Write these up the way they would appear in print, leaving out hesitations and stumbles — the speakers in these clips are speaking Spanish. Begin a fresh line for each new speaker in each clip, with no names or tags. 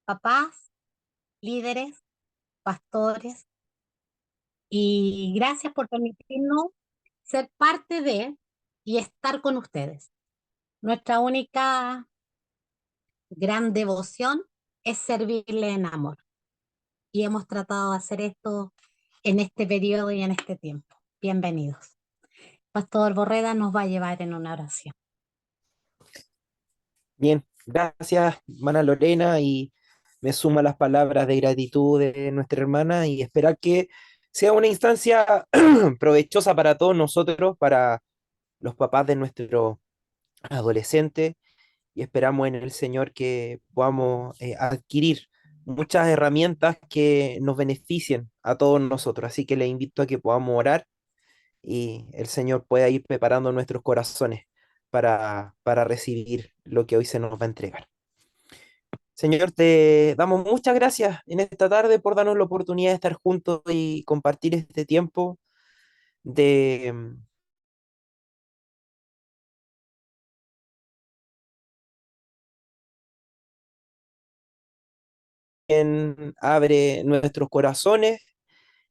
papás, líderes, pastores, y gracias por permitirnos ser parte de y estar con ustedes. Nuestra única gran devoción es servirle en amor y hemos tratado de hacer esto en este periodo y en este tiempo. Bienvenidos. Pastor Borreda nos va a llevar en una oración.
Bien, gracias, hermana Lorena, y me sumo a las palabras de gratitud de nuestra hermana y esperar que sea una instancia provechosa para todos nosotros, para los papás de nuestros adolescentes, y esperamos en el Señor que podamos adquirir muchas herramientas que nos beneficien a todos nosotros. Así que le invito a que podamos orar y el Señor pueda ir preparando nuestros corazones para recibir lo que hoy se nos va a entregar. Señor, te damos muchas gracias en esta tarde por darnos la oportunidad de estar juntos y compartir este tiempo de quien abre nuestros corazones,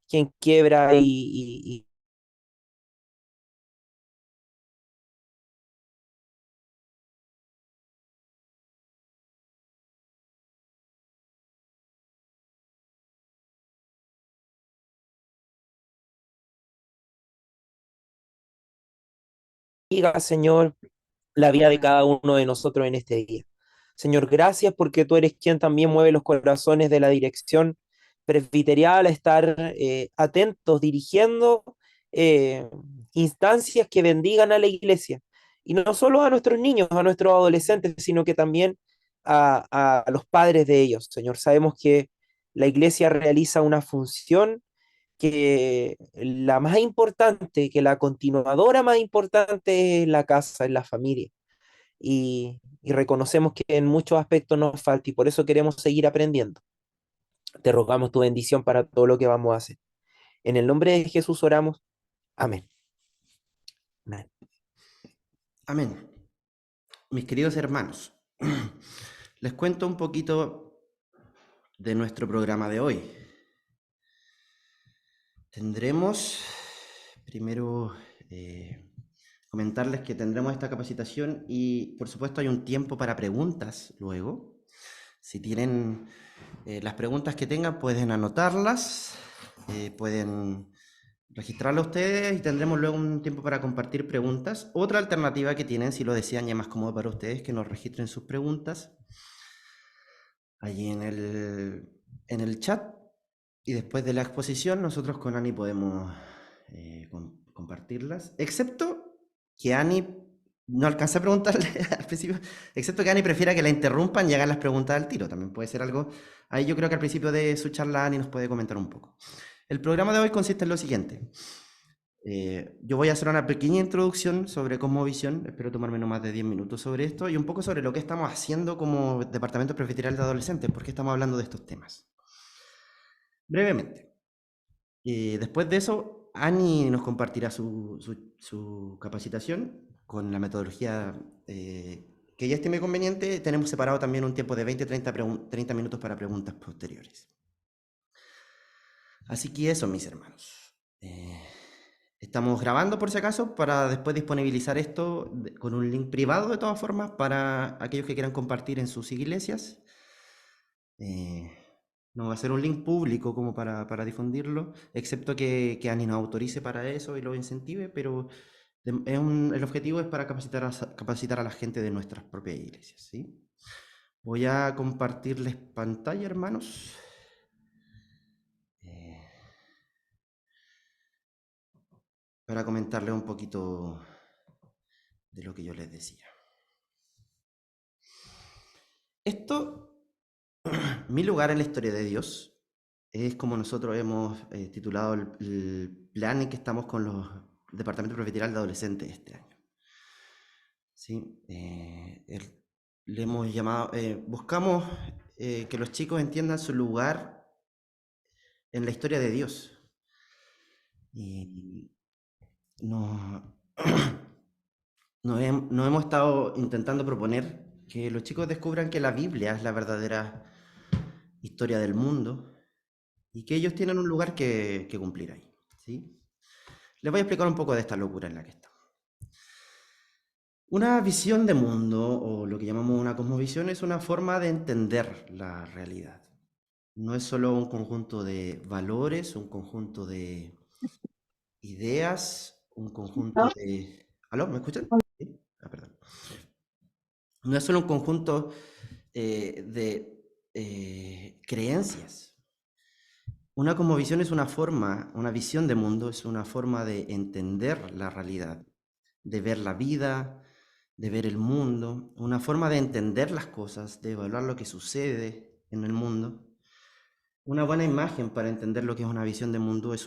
quien quiebra y diga, Señor, la vida de cada uno de nosotros en este día. Señor, gracias porque tú eres quien también mueve los corazones de la dirección presbiterial a estar atentos, dirigiendo eh, instancias que bendigan a la iglesia. Y no solo a nuestros niños, a nuestros adolescentes, sino que también a los padres de ellos. Señor, sabemos que la iglesia realiza una función que la más importante, que la continuadora más importante es la casa, es la familia. Y reconocemos que en muchos aspectos nos falta y por eso queremos seguir aprendiendo. Te rogamos tu bendición para todo lo que vamos a hacer. En el nombre de Jesús oramos. Amén. Amén.
Amén. Mis queridos hermanos, les cuento un poquito de nuestro programa de hoy. Tendremos, primero, comentarles que tendremos esta capacitación y, por supuesto, hay un tiempo para preguntas luego. Si tienen las preguntas que tengan, pueden anotarlas, pueden registrarlas ustedes y tendremos luego un tiempo para compartir preguntas. Otra alternativa que tienen, si lo desean y es más cómodo para ustedes, que nos registren sus preguntas allí en el chat. Y después de la exposición, nosotros con Ani podemos compartirlas. Excepto que Ani, no alcancé a preguntarle al principio, excepto que Ani prefiera que la interrumpan y hagan las preguntas al tiro. También puede ser algo. Ahí yo creo que al principio de su charla Ani nos puede comentar un poco. El programa de hoy consiste en lo siguiente. Yo voy a hacer una pequeña introducción sobre Cosmovisión, espero tomarme no más de 10 minutos sobre esto y un poco sobre lo que estamos haciendo como Departamento Presbiteral de Adolescentes, por qué estamos hablando de estos temas. Brevemente. Después de eso, Ani nos compartirá su capacitación con la metodología que ella estime conveniente. Tenemos separado también un tiempo de 20-30 minutos para preguntas posteriores. Así que eso, mis hermanos. Estamos grabando por si acaso para después disponibilizar esto con un link privado de todas formas para aquellos que quieran compartir en sus iglesias. No va a ser un link público como para difundirlo, excepto que Ani nos autorice para eso y lo incentive, pero el objetivo es para capacitar a la gente de nuestras propias iglesias, ¿sí? Voy a compartirles pantalla, hermanos. Para comentarles un poquito de lo que yo les decía. Esto, mi lugar en la historia de Dios, es como nosotros hemos titulado el plan en que estamos con los departamentos presbiterales de adolescentes este año. ¿Sí? Le hemos llamado, buscamos que los chicos entiendan su lugar en la historia de Dios. Y nos hemos estado intentando proponer que los chicos descubran que la Biblia es la verdadera historia del mundo, y que ellos tienen un lugar que cumplir ahí, ¿sí? Les voy a explicar un poco de esta locura en la que estamos. Una visión de mundo, o lo que llamamos una cosmovisión, es una forma de entender la realidad. No es solo un conjunto de valores, un conjunto de ideas, un conjunto de... ¿Aló? ¿Me escuchan? ¿Sí? Ah, perdón. No es solo un conjunto de creencias. Una cosmovisión es una forma, una visión de mundo, es una forma de entender la realidad, de ver la vida, de ver el mundo, una forma de entender las cosas, de evaluar lo que sucede en el mundo. Una buena imagen para entender lo que es una visión de mundo es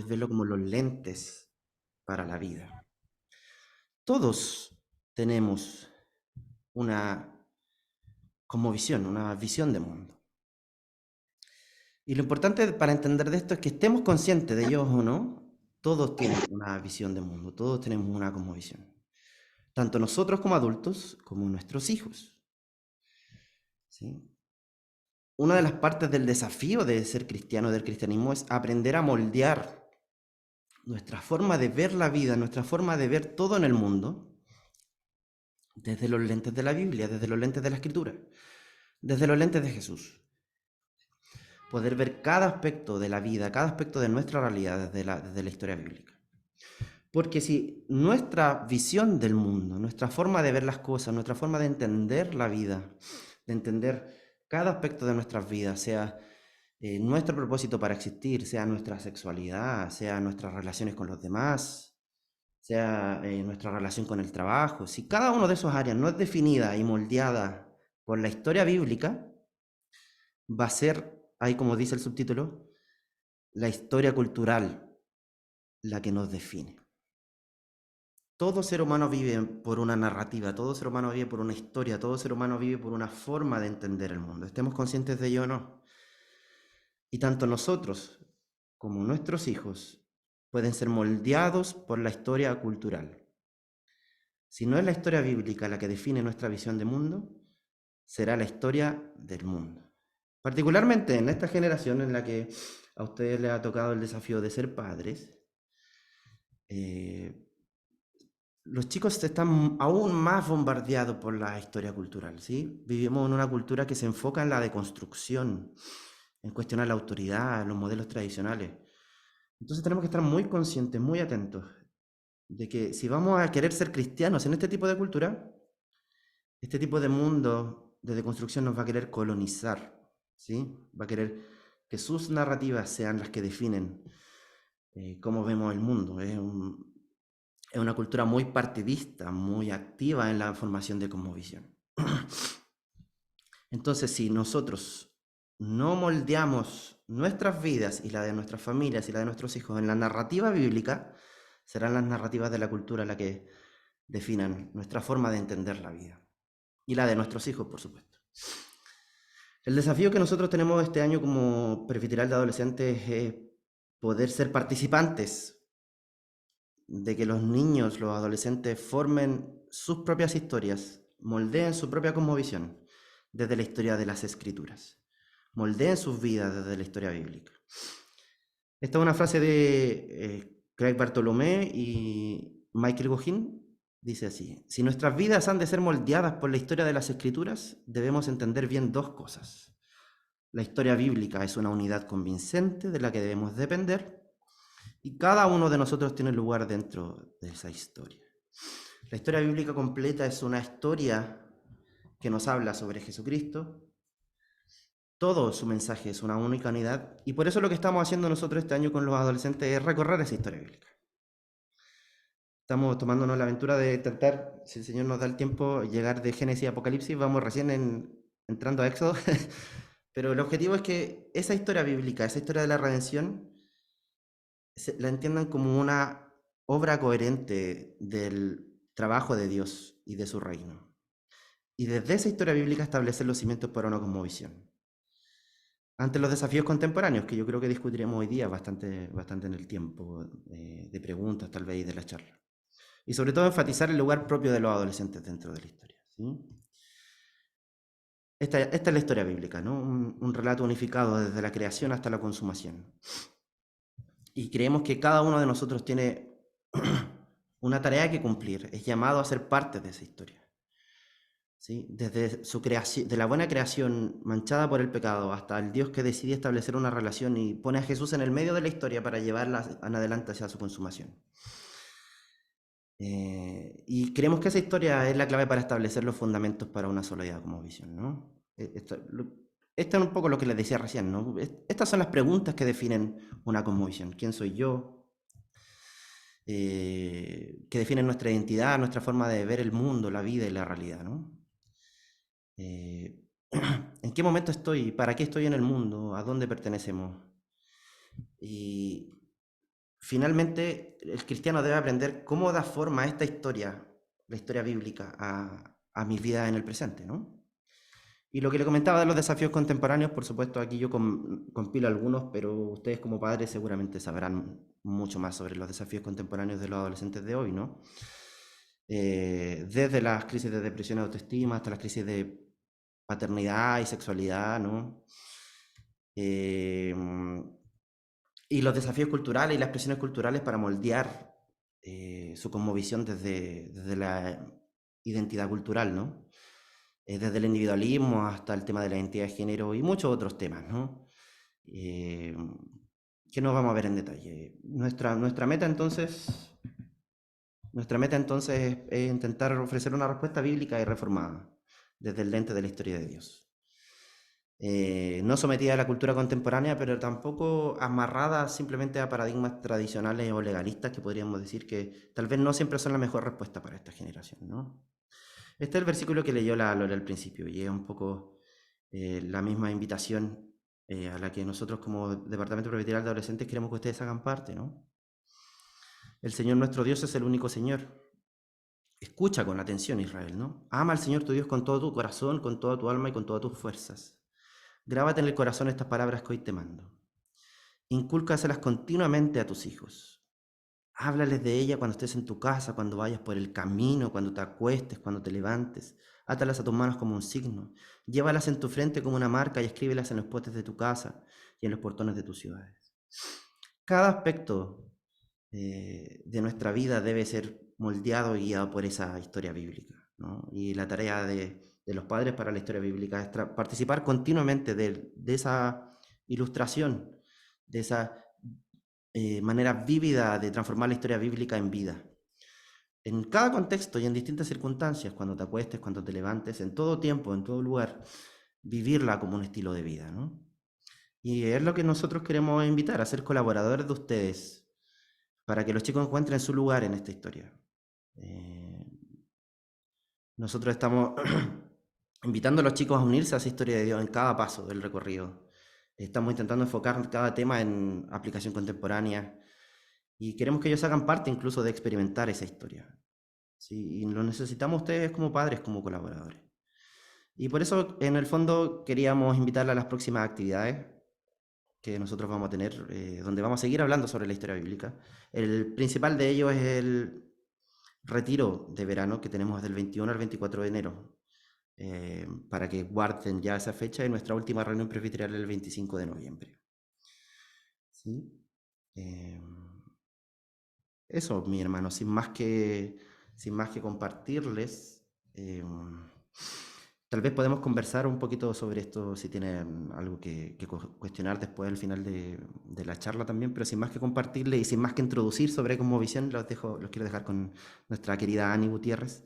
verlo como los lentes para la vida. Todos tenemos una cosmovisión, una visión de mundo. Y lo importante para entender de esto es que estemos conscientes de ellos o no, todos tienen una visión de mundo, todos tenemos una cosmovisión. Tanto nosotros como adultos, como nuestros hijos. ¿Sí? Una de las partes del desafío de ser cristiano, del cristianismo, es aprender a moldear nuestra forma de ver la vida, nuestra forma de ver todo en el mundo, desde los lentes de la Biblia, desde los lentes de la Escritura, desde los lentes de Jesús. Poder ver cada aspecto de la vida, cada aspecto de nuestra realidad desde la historia bíblica. Porque si nuestra visión del mundo, nuestra forma de ver las cosas, nuestra forma de entender la vida, de entender cada aspecto de nuestras vidas, sea nuestro propósito para existir, sea nuestra sexualidad, sea nuestras relaciones con los demás, sea nuestra relación con el trabajo, si cada uno de esos áreas no es definida y moldeada por la historia bíblica, va a ser, ahí como dice el subtítulo, la historia cultural la que nos define. Todo ser humano vive por una narrativa, todo ser humano vive por una historia, todo ser humano vive por una forma de entender el mundo, estemos conscientes de ello o no. Y tanto nosotros como nuestros hijos pueden ser moldeados por la historia cultural. Si no es la historia bíblica la que define nuestra visión de mundo, será la historia del mundo. Particularmente en esta generación en la que a ustedes les ha tocado el desafío de ser padres, los chicos están aún más bombardeados por la historia cultural, ¿sí? Vivimos en una cultura que se enfoca en la deconstrucción, en cuestionar la autoridad, los modelos tradicionales. Entonces tenemos que estar muy conscientes, muy atentos, de que si vamos a querer ser cristianos en este tipo de cultura, este tipo de mundo de deconstrucción nos va a querer colonizar, ¿sí? Va a querer que sus narrativas sean las que definen cómo vemos el mundo. Es una cultura muy partidista, muy activa en la formación de cosmovisión. Entonces, si nosotros no moldeamos nuestras vidas y la de nuestras familias y la de nuestros hijos en la narrativa bíblica, serán las narrativas de la cultura las que definan nuestra forma de entender la vida. Y la de nuestros hijos, por supuesto. El desafío que nosotros tenemos este año como presbiteral de adolescentes es poder ser participantes de que los niños, los adolescentes formen sus propias historias, moldeen su propia cosmovisión desde la historia de las escrituras, moldeen sus vidas desde la historia bíblica. Esta es una frase de Craig Bartolomé y Michael Gohin. Dice así: si nuestras vidas han de ser moldeadas por la historia de las escrituras, debemos entender bien dos cosas. La historia bíblica es una unidad convincente de la que debemos depender, y cada uno de nosotros tiene lugar dentro de esa historia. La historia bíblica completa es una historia que nos habla sobre Jesucristo. Todo su mensaje es una única unidad, y por eso lo que estamos haciendo nosotros este año con los adolescentes es recorrer esa historia bíblica. Estamos tomándonos la aventura de intentar, si el Señor nos da el tiempo, llegar de Génesis a Apocalipsis. Vamos recién entrando a Éxodo, pero el objetivo es que esa historia bíblica, esa historia de la redención, la entiendan como una obra coherente del trabajo de Dios y de su reino. Y desde esa historia bíblica establecer los cimientos para una cosmovisión. Ante los desafíos contemporáneos, que yo creo que discutiremos hoy día bastante en el tiempo de preguntas tal vez y de la charla. Y sobre todo enfatizar el lugar propio de los adolescentes dentro de la historia, ¿sí? esta es la historia bíblica, ¿no? Un relato unificado desde la creación hasta la consumación. Y creemos que cada uno de nosotros tiene una tarea que cumplir, es llamado a ser parte de esa historia. ¿Sí? Desde su creación, de la buena creación manchada por el pecado hasta el Dios que decide establecer una relación y pone a Jesús en el medio de la historia para llevarla en adelante hacia su consumación. Y creemos que esa historia es la clave para establecer los fundamentos para una sola idea como visión, ¿no? Esto es un poco lo que les decía recién, ¿no? Estas son las preguntas que definen una cosmovisión. ¿Quién soy yo? Que definen nuestra identidad, nuestra forma de ver el mundo, la vida y la realidad, ¿no? ¿En qué momento estoy? ¿Para qué estoy en el mundo? ¿A dónde pertenecemos? Y finalmente, el cristiano debe aprender cómo da forma a esta historia, la historia bíblica, a mi vida en el presente, ¿no? Y lo que le comentaba de los desafíos contemporáneos, por supuesto, aquí yo compilo algunos, pero ustedes como padres seguramente sabrán mucho más sobre los desafíos contemporáneos de los adolescentes de hoy, ¿no? Desde las crisis de depresión y autoestima hasta las crisis de paternidad y sexualidad, ¿no? Y los desafíos culturales y las presiones culturales para moldear su cosmovisión desde la identidad cultural, ¿no? Desde el individualismo hasta el tema de la identidad de género y muchos otros temas, ¿no? Que no vamos a ver en detalle. Nuestra meta entonces es intentar ofrecer una respuesta bíblica y reformada desde el lente de la historia de Dios. No sometida a la cultura contemporánea, pero tampoco amarrada simplemente a paradigmas tradicionales o legalistas que podríamos decir que tal vez no siempre son la mejor respuesta para esta generación, ¿no? Este es el versículo que leyó la Lore al principio y es un poco la misma invitación a la que nosotros como Departamento Presbiteral de Adolescentes queremos que ustedes hagan parte, ¿no? El Señor nuestro Dios es el único Señor. Escucha con atención, Israel, ¿no? Ama al Señor tu Dios con todo tu corazón, con toda tu alma y con todas tus fuerzas. Grábate en el corazón estas palabras que hoy te mando. Incúlcaselas continuamente a tus hijos. Háblales de ella cuando estés en tu casa, cuando vayas por el camino, cuando te acuestes, cuando te levantes. Átalas a tus manos como un signo. Llévalas en tu frente como una marca y escríbelas en los postes de tu casa y en los portones de tus ciudades. Cada aspecto de nuestra vida debe ser moldeado y guiado por esa historia bíblica, ¿no? Y la tarea de los padres para la historia bíblica es participar continuamente de esa ilustración, de esa manera vívida de transformar la historia bíblica en vida. En cada contexto y en distintas circunstancias, cuando te acuestes, cuando te levantes, en todo tiempo, en todo lugar, vivirla como un estilo de vida, ¿no? Y es lo que nosotros queremos invitar a ser colaboradores de ustedes para que los chicos encuentren su lugar en esta historia. Nosotros estamos invitando a los chicos a unirse a esa historia de Dios en cada paso del recorrido. Estamos intentando enfocar cada tema en aplicación contemporánea y queremos que ellos hagan parte incluso de experimentar esa historia. ¿Sí? Y lo necesitamos ustedes como padres, como colaboradores. Y por eso, en el fondo, queríamos invitarles a las próximas actividades que nosotros vamos a tener, donde vamos a seguir hablando sobre la historia bíblica. El principal de ellos es el retiro de verano que tenemos del 21 al 24 de enero, para que guarden ya esa fecha, y nuestra última reunión presbiteral el 25 de noviembre. ¿Sí? Eso, mi hermano, sin más que compartirles. Tal vez podemos conversar un poquito sobre esto si tienen algo que cuestionar después al final de la charla también, pero sin más que compartirle y sin más que introducir sobre cosmovisión, los quiero dejar con nuestra querida Ani Gutiérrez,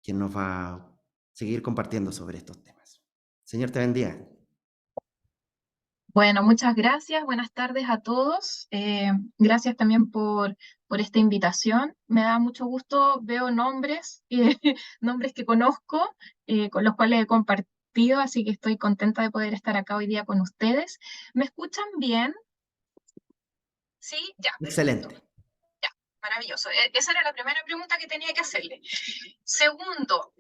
quien nos va a seguir compartiendo sobre estos temas. Señor, te bendiga.
Bueno, muchas gracias. Buenas tardes a todos. Gracias también por esta invitación. Me da mucho gusto, veo nombres, nombres que conozco, con los cuales he compartido, así que estoy contenta de poder estar acá hoy día con ustedes. ¿Me escuchan bien? Sí, ya, perfecto.
Excelente.
Ya, maravilloso. Esa era la primera pregunta que tenía que hacerle. Segundo,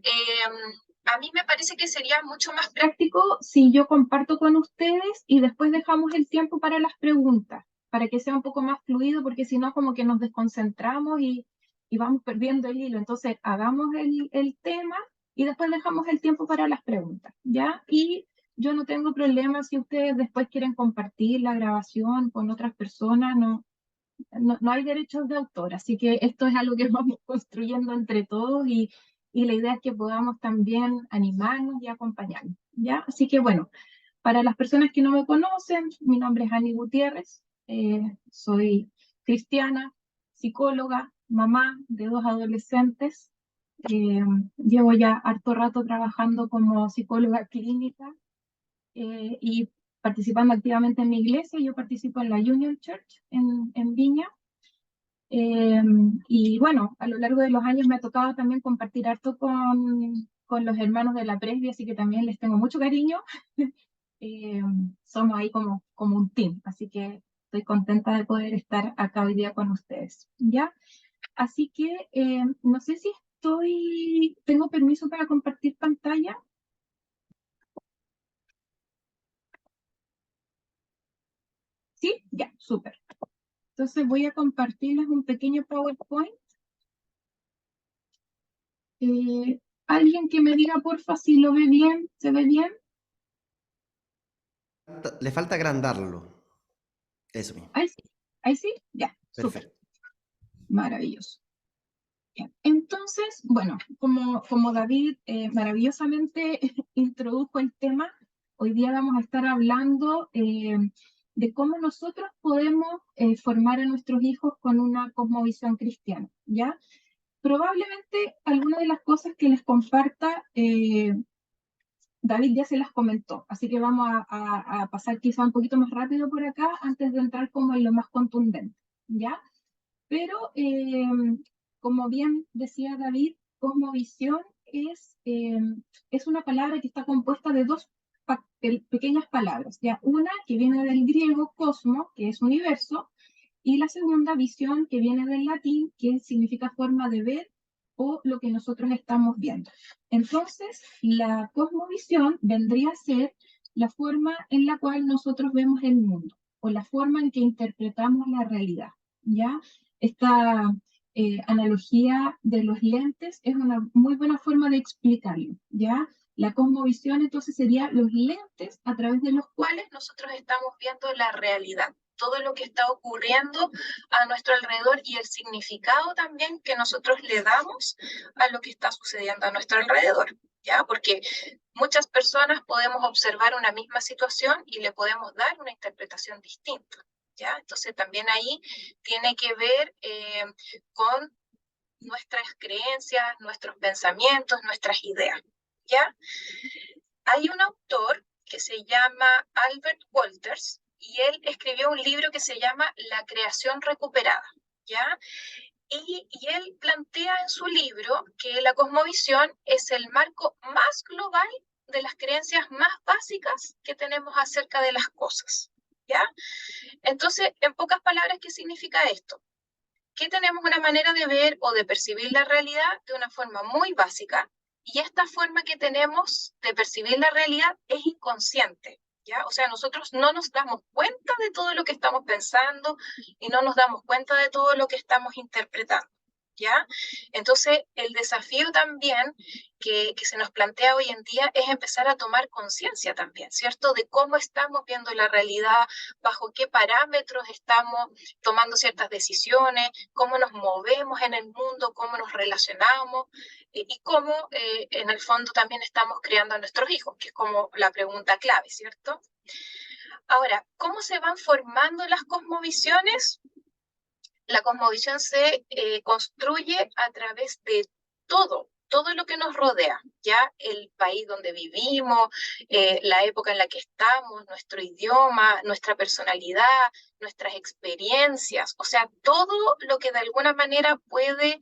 a mí me parece que sería mucho más práctico si yo comparto con ustedes y después dejamos el tiempo para las preguntas, para que sea un poco más fluido, porque si no como que nos desconcentramos y vamos perdiendo el hilo. Entonces, hagamos el tema y después dejamos el tiempo para las preguntas, ¿ya? Y yo no tengo problema si ustedes después quieren compartir la grabación con otras personas, no hay derechos de autor, así que esto es algo que vamos construyendo entre todos y la idea es que podamos también animarnos y acompañarnos, ¿ya? Así que bueno, para las personas que no me conocen, mi nombre es Ani Gutiérrez, soy cristiana, psicóloga, mamá de 2 adolescentes, eh, llevo ya harto rato trabajando como psicóloga clínica y participando activamente en mi iglesia. Yo participo en la Union Church en Viña. Y bueno, a lo largo de los años me ha tocado también compartir harto con los hermanos de la presbia, así que también les tengo mucho cariño. Eh, Somos ahí como un team, así que estoy contenta de poder estar acá hoy día con ustedes, ¿ya? Así que no sé si tengo permiso para compartir pantalla. ¿Sí? Ya, súper. Entonces voy a compartirles un pequeño PowerPoint. Alguien que me diga porfa si lo ve bien, ¿se ve bien?
Le falta agrandarlo. Eso mismo.
Ahí sí, ya, súper,
Perfecto.
maravilloso. Bien. Entonces, bueno, como David maravillosamente introdujo el tema, hoy día vamos a estar hablando de cómo nosotros podemos formar a nuestros hijos con una cosmovisión cristiana, ¿ya? Probablemente algunas de las cosas que les comparta David ya se las comentó, así que vamos a pasar quizá un poquito más rápido por acá antes de entrar como en lo más contundente, ¿ya? Pero, como bien decía David, cosmovisión es una palabra que está compuesta de dos pequeñas palabras, ¿ya? Una que viene del griego cosmo, que es universo, y la segunda visión que viene del latín, que significa forma de ver o lo que nosotros estamos viendo. Entonces, la cosmovisión vendría a ser la forma en la cual nosotros vemos el mundo o la forma en que interpretamos la realidad, ¿ya? Esta analogía de los lentes es una muy buena forma de explicarlo, ¿ya? La cosmovisión entonces sería los lentes a través de los cuales nosotros estamos viendo la realidad, todo lo que está ocurriendo a nuestro alrededor y el significado también que nosotros le damos a lo que está sucediendo a nuestro alrededor, ¿ya? Porque muchas personas podemos observar una misma situación y le podemos dar una interpretación distinta, ¿ya? Entonces también ahí tiene que ver con nuestras creencias, nuestros pensamientos, nuestras ideas, ¿ya? Hay un autor que se llama Albert Wolters y él escribió un libro que se llama La creación recuperada, ¿ya? Y él plantea en su libro que la cosmovisión es el marco más global de las creencias más básicas que tenemos acerca de las cosas, ¿ya? Entonces, en pocas palabras, ¿qué significa esto? Que tenemos una manera de ver o de percibir la realidad de una forma muy básica y esta forma que tenemos de percibir la realidad es inconsciente, ¿ya? O sea, nosotros no nos damos cuenta de todo lo que estamos pensando y no nos damos cuenta de todo lo que estamos interpretando, ¿ya? Entonces, el desafío también que se nos plantea hoy en día es empezar a tomar conciencia también, ¿cierto? De cómo estamos viendo la realidad, bajo qué parámetros estamos tomando ciertas decisiones, cómo nos movemos en el mundo, cómo nos relacionamos y cómo en el fondo también estamos creando a nuestros hijos, que es como la pregunta clave, ¿cierto? Ahora, ¿cómo se van formando las cosmovisiones? La cosmovisión se construye a través de todo lo que nos rodea, ya el país donde vivimos, la época en la que estamos, nuestro idioma, nuestra personalidad, nuestras experiencias, o sea, todo lo que de alguna manera puede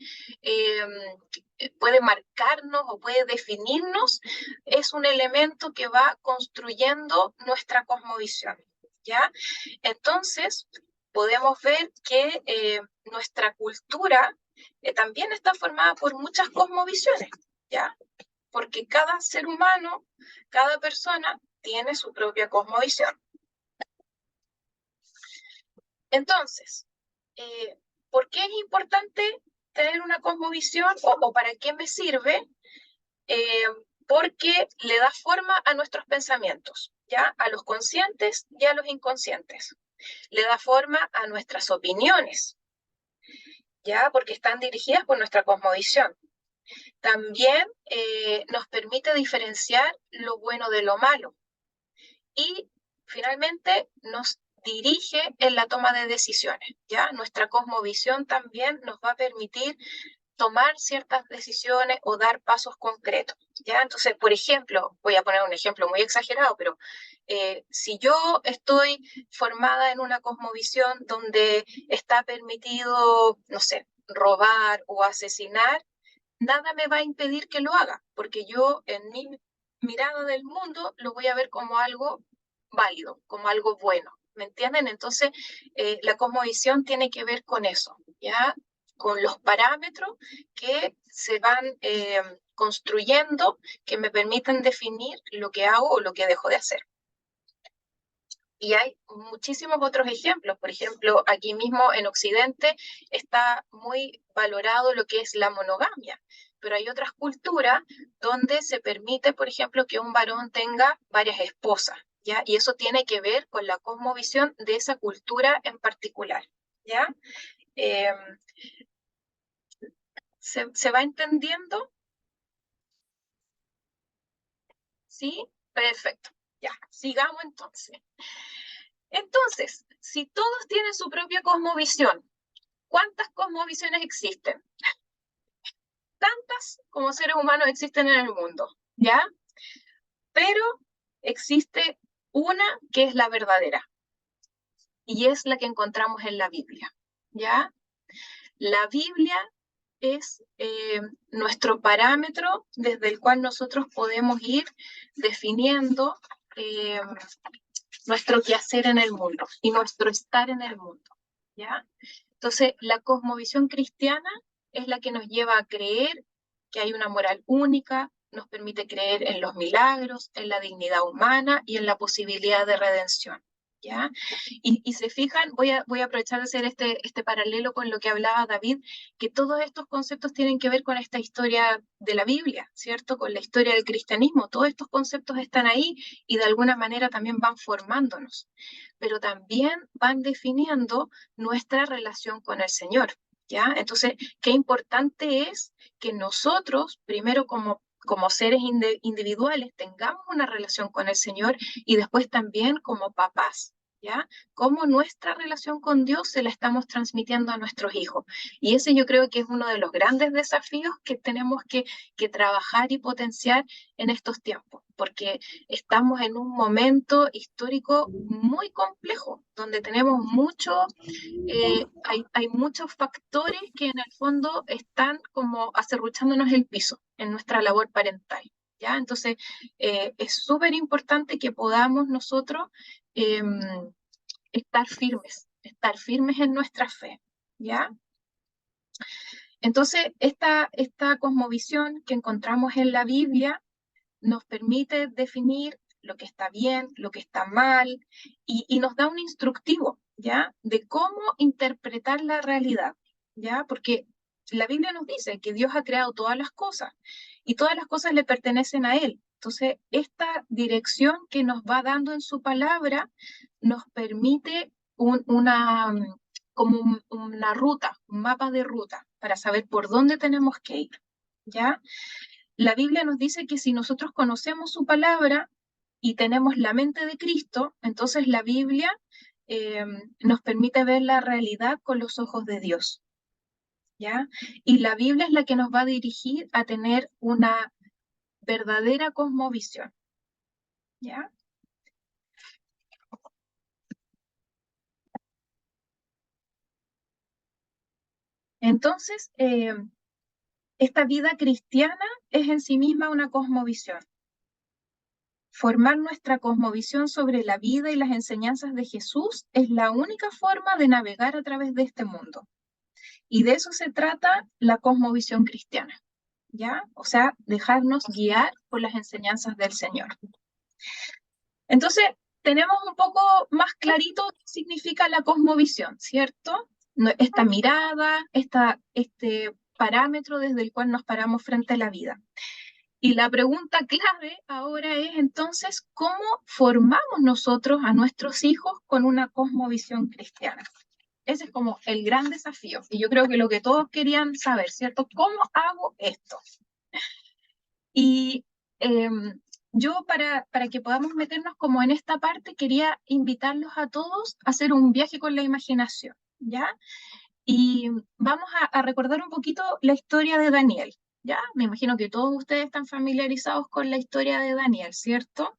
marcarnos o puede definirnos, es un elemento que va construyendo nuestra cosmovisión, ¿ya? Entonces, podemos ver que nuestra cultura también está formada por muchas cosmovisiones, ¿ya? Porque cada ser humano, cada persona tiene su propia cosmovisión. Entonces, ¿por qué es importante tener una cosmovisión o para qué me sirve? porque le da forma a nuestros pensamientos, ¿ya? A los conscientes y a los inconscientes. Le da forma a nuestras opiniones, ¿ya? Porque están dirigidas por nuestra cosmovisión. También nos permite diferenciar lo bueno de lo malo. Y finalmente nos dirige en la toma de decisiones, ¿ya? Nuestra cosmovisión también nos va a permitir tomar ciertas decisiones o dar pasos concretos, ¿ya? Entonces, por ejemplo, voy a poner un ejemplo muy exagerado, pero si yo estoy formada en una cosmovisión donde está permitido, no sé, robar o asesinar, nada me va a impedir que lo haga, porque yo en mi mirada del mundo lo voy a ver como algo válido, como algo bueno, ¿me entienden? Entonces, la cosmovisión tiene que ver con eso, ¿ya? Con los parámetros que se van construyendo, que me permiten definir lo que hago o lo que dejo de hacer. Y hay muchísimos otros ejemplos. Por ejemplo, aquí mismo en Occidente está muy valorado lo que es la monogamia, pero hay otras culturas donde se permite, por ejemplo, que un varón tenga varias esposas, ¿ya? Y eso tiene que ver con la cosmovisión de esa cultura en particular, ¿ya? Eh, ¿se va entendiendo? ¿Sí? Perfecto. Ya, sigamos entonces. Entonces, si todos tienen su propia cosmovisión, ¿cuántas cosmovisiones existen? Tantas como seres humanos existen en el mundo, ¿ya? Pero existe una que es la verdadera y es la que encontramos en la Biblia, ¿ya? La Biblia es nuestro parámetro desde el cual nosotros podemos ir definiendo nuestro quehacer en el mundo y nuestro estar en el mundo, ¿ya? Entonces, la cosmovisión cristiana es la que nos lleva a creer que hay una moral única, nos permite creer en los milagros, en la dignidad humana y en la posibilidad de redención, ¿ya? Y se fijan, voy a aprovechar de hacer este paralelo con lo que hablaba David, que todos estos conceptos tienen que ver con esta historia de la Biblia, ¿cierto? Con la historia del cristianismo. Todos estos conceptos están ahí y de alguna manera también van formándonos, pero también van definiendo nuestra relación con el Señor, ¿ya? Entonces, qué importante es que nosotros, primero como seres individuales, tengamos una relación con el Señor y después también como papás, ¿ya? Cómo nuestra relación con Dios se la estamos transmitiendo a nuestros hijos. Y ese yo creo que es uno de los grandes desafíos que tenemos que trabajar y potenciar en estos tiempos, porque estamos en un momento histórico muy complejo, donde tenemos hay muchos factores que en el fondo están como acerruchándonos el piso en nuestra labor parental, ¿ya? Entonces, es súper importante que podamos nosotros eh, estar firmes en nuestra fe, ¿ya? Entonces, esta cosmovisión que encontramos en la Biblia nos permite definir lo que está bien, lo que está mal, y nos da un instructivo, ¿ya? De cómo interpretar la realidad, ¿ya? Porque la Biblia nos dice que Dios ha creado todas las cosas y todas las cosas le pertenecen a Él. Entonces, esta dirección que nos va dando en su palabra nos permite como una ruta, un mapa de ruta para saber por dónde tenemos que ir, ¿ya? La Biblia nos dice que si nosotros conocemos su palabra y tenemos la mente de Cristo, entonces la Biblia nos permite ver la realidad con los ojos de Dios, ¿ya? Y la Biblia es la que nos va a dirigir a tener una verdadera cosmovisión, ¿ya? Entonces, esta vida cristiana es en sí misma una cosmovisión. Formar nuestra cosmovisión sobre la vida y las enseñanzas de Jesús es la única forma de navegar a través de este mundo. Y de eso se trata la cosmovisión cristiana, ¿ya? O sea, dejarnos guiar por las enseñanzas del Señor. Entonces, tenemos un poco más clarito qué significa la cosmovisión, ¿cierto? Esta mirada, este parámetro desde el cual nos paramos frente a la vida. Y la pregunta clave ahora es entonces, ¿cómo formamos nosotros a nuestros hijos con una cosmovisión cristiana? Ese es como el gran desafío. Y yo creo que lo que todos querían saber, ¿cierto? ¿Cómo hago esto? Y yo para que podamos meternos como en esta parte, quería invitarlos a todos a hacer un viaje con la imaginación, ¿ya? Y vamos a recordar un poquito la historia de Daniel, ¿ya? Me imagino que todos ustedes están familiarizados con la historia de Daniel, ¿cierto?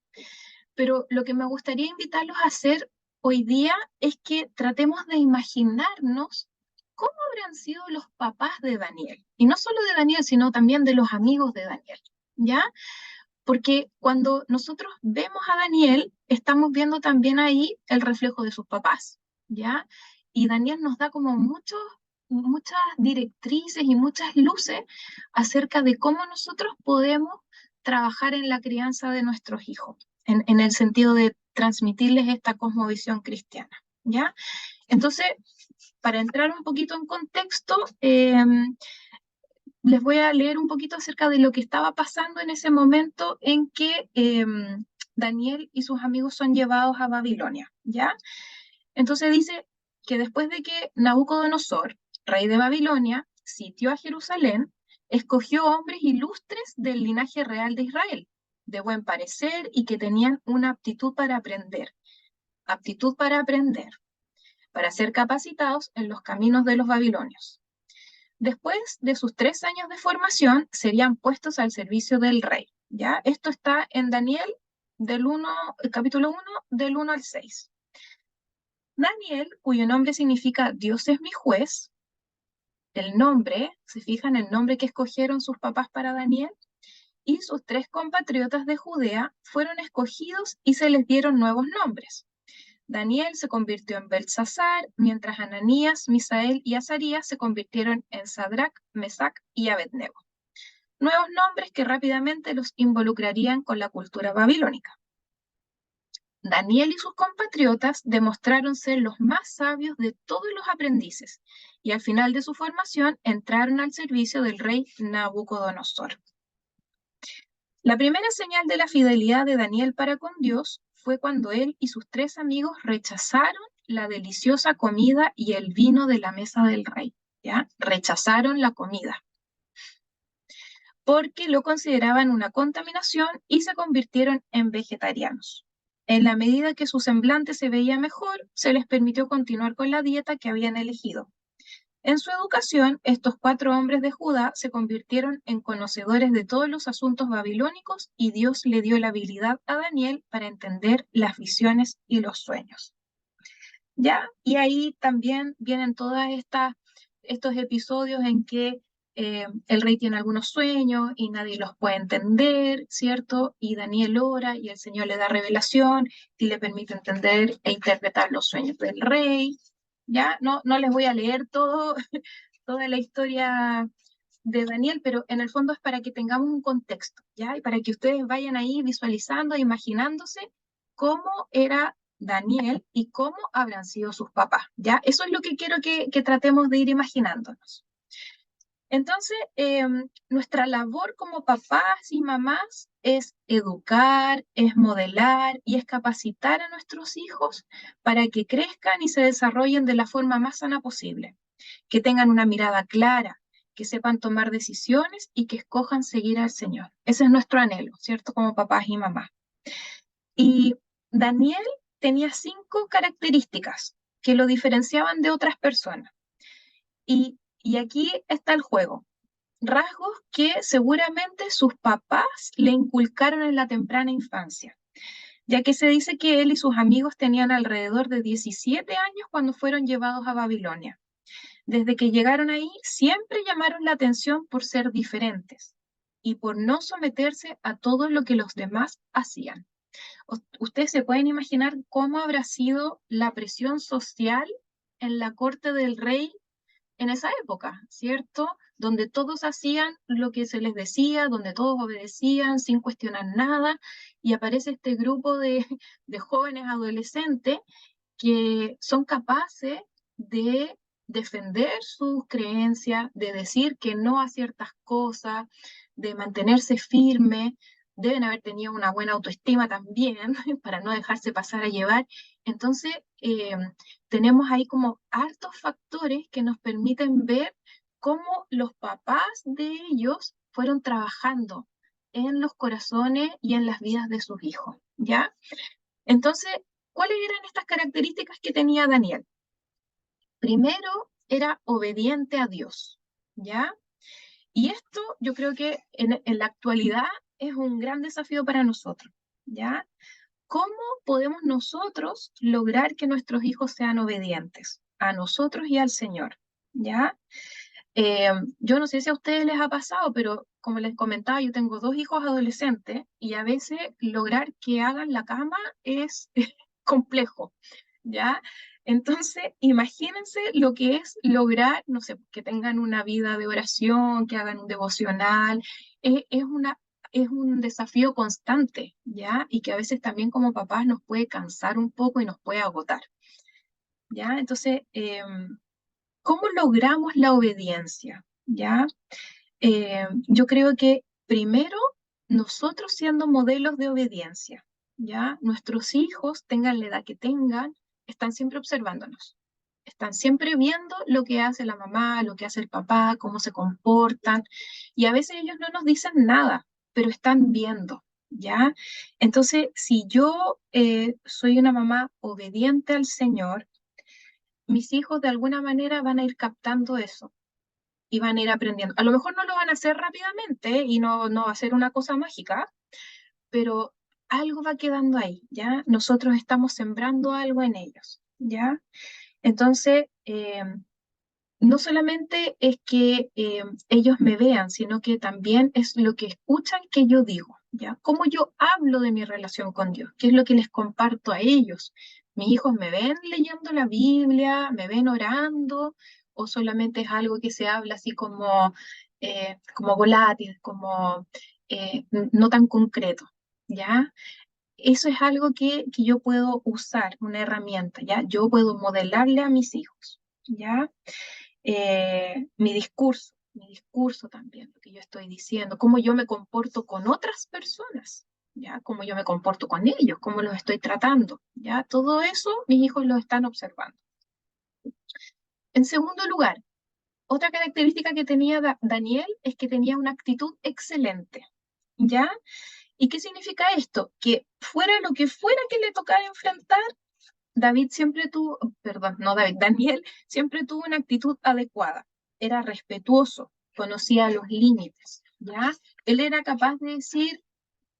Pero lo que me gustaría invitarlos a hacer hoy día es que tratemos de imaginarnos cómo habrán sido los papás de Daniel. Y no solo de Daniel, sino también de los amigos de Daniel, ¿ya? Porque cuando nosotros vemos a Daniel, estamos viendo también ahí el reflejo de sus papás, ¿ya? Y Daniel nos da como muchas directrices y muchas luces acerca de cómo nosotros podemos trabajar en la crianza de nuestros hijos, en el sentido de transmitirles esta cosmovisión cristiana, ¿ya? Entonces, para entrar un poquito en contexto, les voy a leer un poquito acerca de lo que estaba pasando en ese momento en que Daniel y sus amigos son llevados a Babilonia, ¿ya? Entonces dice que después de que Nabucodonosor, rey de Babilonia, sitió a Jerusalén, escogió hombres ilustres del linaje real de Israel, de buen parecer y que tenían una aptitud para ser capacitados en los caminos de los babilonios. Después de sus 3 años de formación, serían puestos al servicio del rey. ¿Ya? Esto está en Daniel, capítulo 1, del 1 al 6. Daniel, cuyo nombre significa Dios es mi juez, el nombre, se fijan el nombre que escogieron sus papás para Daniel, y sus 3 compatriotas de Judea fueron escogidos y se les dieron nuevos nombres. Daniel se convirtió en Beltsasar, mientras Ananías, Misael y Azarías se convirtieron en Sadrac, Mesac y Abednego. Nuevos nombres que rápidamente los involucrarían con la cultura babilónica. Daniel y sus compatriotas demostraron ser los más sabios de todos los aprendices y al final de su formación entraron al servicio del rey Nabucodonosor. La primera señal de la fidelidad de Daniel para con Dios fue cuando él y sus 3 amigos rechazaron la deliciosa comida y el vino de la mesa del rey, ¿ya? Rechazaron la comida, porque lo consideraban una contaminación y se convirtieron en vegetarianos. En la medida que su semblante se veía mejor, se les permitió continuar con la dieta que habían elegido. En su educación, estos 4 hombres de Judá se convirtieron en conocedores de todos los asuntos babilónicos y Dios le dio la habilidad a Daniel para entender las visiones y los sueños. ¿Ya? Y ahí también vienen todos estos episodios en que el rey tiene algunos sueños y nadie los puede entender, ¿cierto? Y Daniel ora y el Señor le da revelación y le permite entender e interpretar los sueños del rey. ¿Ya? No les voy a leer toda la historia de Daniel, pero en el fondo es para que tengamos un contexto, ¿ya? Y para que ustedes vayan ahí visualizando, imaginándose cómo era Daniel y cómo habrán sido sus papás, ¿ya? Eso es lo que quiero que tratemos de ir imaginándonos. Entonces, nuestra labor como papás y mamás es educar, es modelar y es capacitar a nuestros hijos para que crezcan y se desarrollen de la forma más sana posible, que tengan una mirada clara, que sepan tomar decisiones y que escojan seguir al Señor. Ese es nuestro anhelo, ¿cierto? Como papás y mamás. Y Daniel tenía 5 características que lo diferenciaban de otras personas. Y aquí está el juego. Rasgos que seguramente sus papás le inculcaron en la temprana infancia, ya que se dice que él y sus amigos tenían alrededor de 17 años cuando fueron llevados a Babilonia. Desde que llegaron ahí, siempre llamaron la atención por ser diferentes y por no someterse a todo lo que los demás hacían. Ustedes se pueden imaginar cómo habrá sido la presión social en la corte del rey en esa época, ¿cierto? Donde todos hacían lo que se les decía, donde todos obedecían sin cuestionar nada, y aparece este grupo de jóvenes adolescentes que son capaces de defender sus creencias, de decir que no a ciertas cosas, de mantenerse firme, deben haber tenido una buena autoestima también para no dejarse pasar a llevar. Entonces, tenemos ahí como hartos factores que nos permiten ver cómo los papás de ellos fueron trabajando en los corazones y en las vidas de sus hijos, ¿ya? Entonces, ¿cuáles eran estas características que tenía Daniel? Primero, era obediente a Dios, ¿ya? Y esto yo creo que en la actualidad es un gran desafío para nosotros, ¿ya? ¿Cómo podemos nosotros lograr que nuestros hijos sean obedientes a nosotros y al Señor? ¿Ya? Yo no sé si a ustedes les ha pasado, pero como les comentaba, yo tengo dos hijos adolescentes y a veces lograr que hagan la cama es complejo, ¿ya? Entonces, imagínense lo que es lograr, no sé, que tengan una vida de oración, que hagan un devocional, es es un desafío constante, ¿ya? Y que a veces también como papás nos puede cansar un poco y nos puede agotar, ¿ya? Entonces, ¿cómo logramos la obediencia? ¿Ya? Yo creo que primero nosotros siendo modelos de obediencia, ¿ya? Nuestros hijos, tengan la edad que tengan, están siempre observándonos. Están siempre viendo lo que hace la mamá, lo que hace el papá, cómo se comportan, y a veces ellos no nos dicen nada, pero están viendo, ¿ya? Entonces, si yo soy una mamá obediente al Señor, mis hijos de alguna manera van a ir captando eso y van a ir aprendiendo. A lo mejor no lo van a hacer rápidamente y no va a ser una cosa mágica, pero algo va quedando ahí, ¿ya? Nosotros estamos sembrando algo en ellos, ¿ya? Entonces, no solamente es que ellos me vean, sino que también es lo que escuchan que yo digo, ¿ya? Cómo yo hablo de mi relación con Dios, qué es lo que les comparto a ellos. Mis hijos me ven leyendo la Biblia, me ven orando, o solamente es algo que se habla así como volátil, como no tan concreto, ¿ya? Eso es algo que yo puedo usar, una herramienta, ¿ya? Yo puedo modelarle a mis hijos, ¿ya? Mi discurso también, lo que yo estoy diciendo, cómo yo me comporto con otras personas, ¿ya? Cómo yo me comporto con ellos, cómo los estoy tratando, ¿ya? Todo eso mis hijos lo están observando. En segundo lugar, otra característica que tenía Daniel es que tenía una actitud excelente, ¿ya? ¿Y qué significa esto? Que fuera lo que fuera que le tocara enfrentar, David siempre tuvo, perdón, no David, Daniel siempre tuvo una actitud adecuada, era respetuoso, conocía los límites, ¿ya? Él era capaz de decir,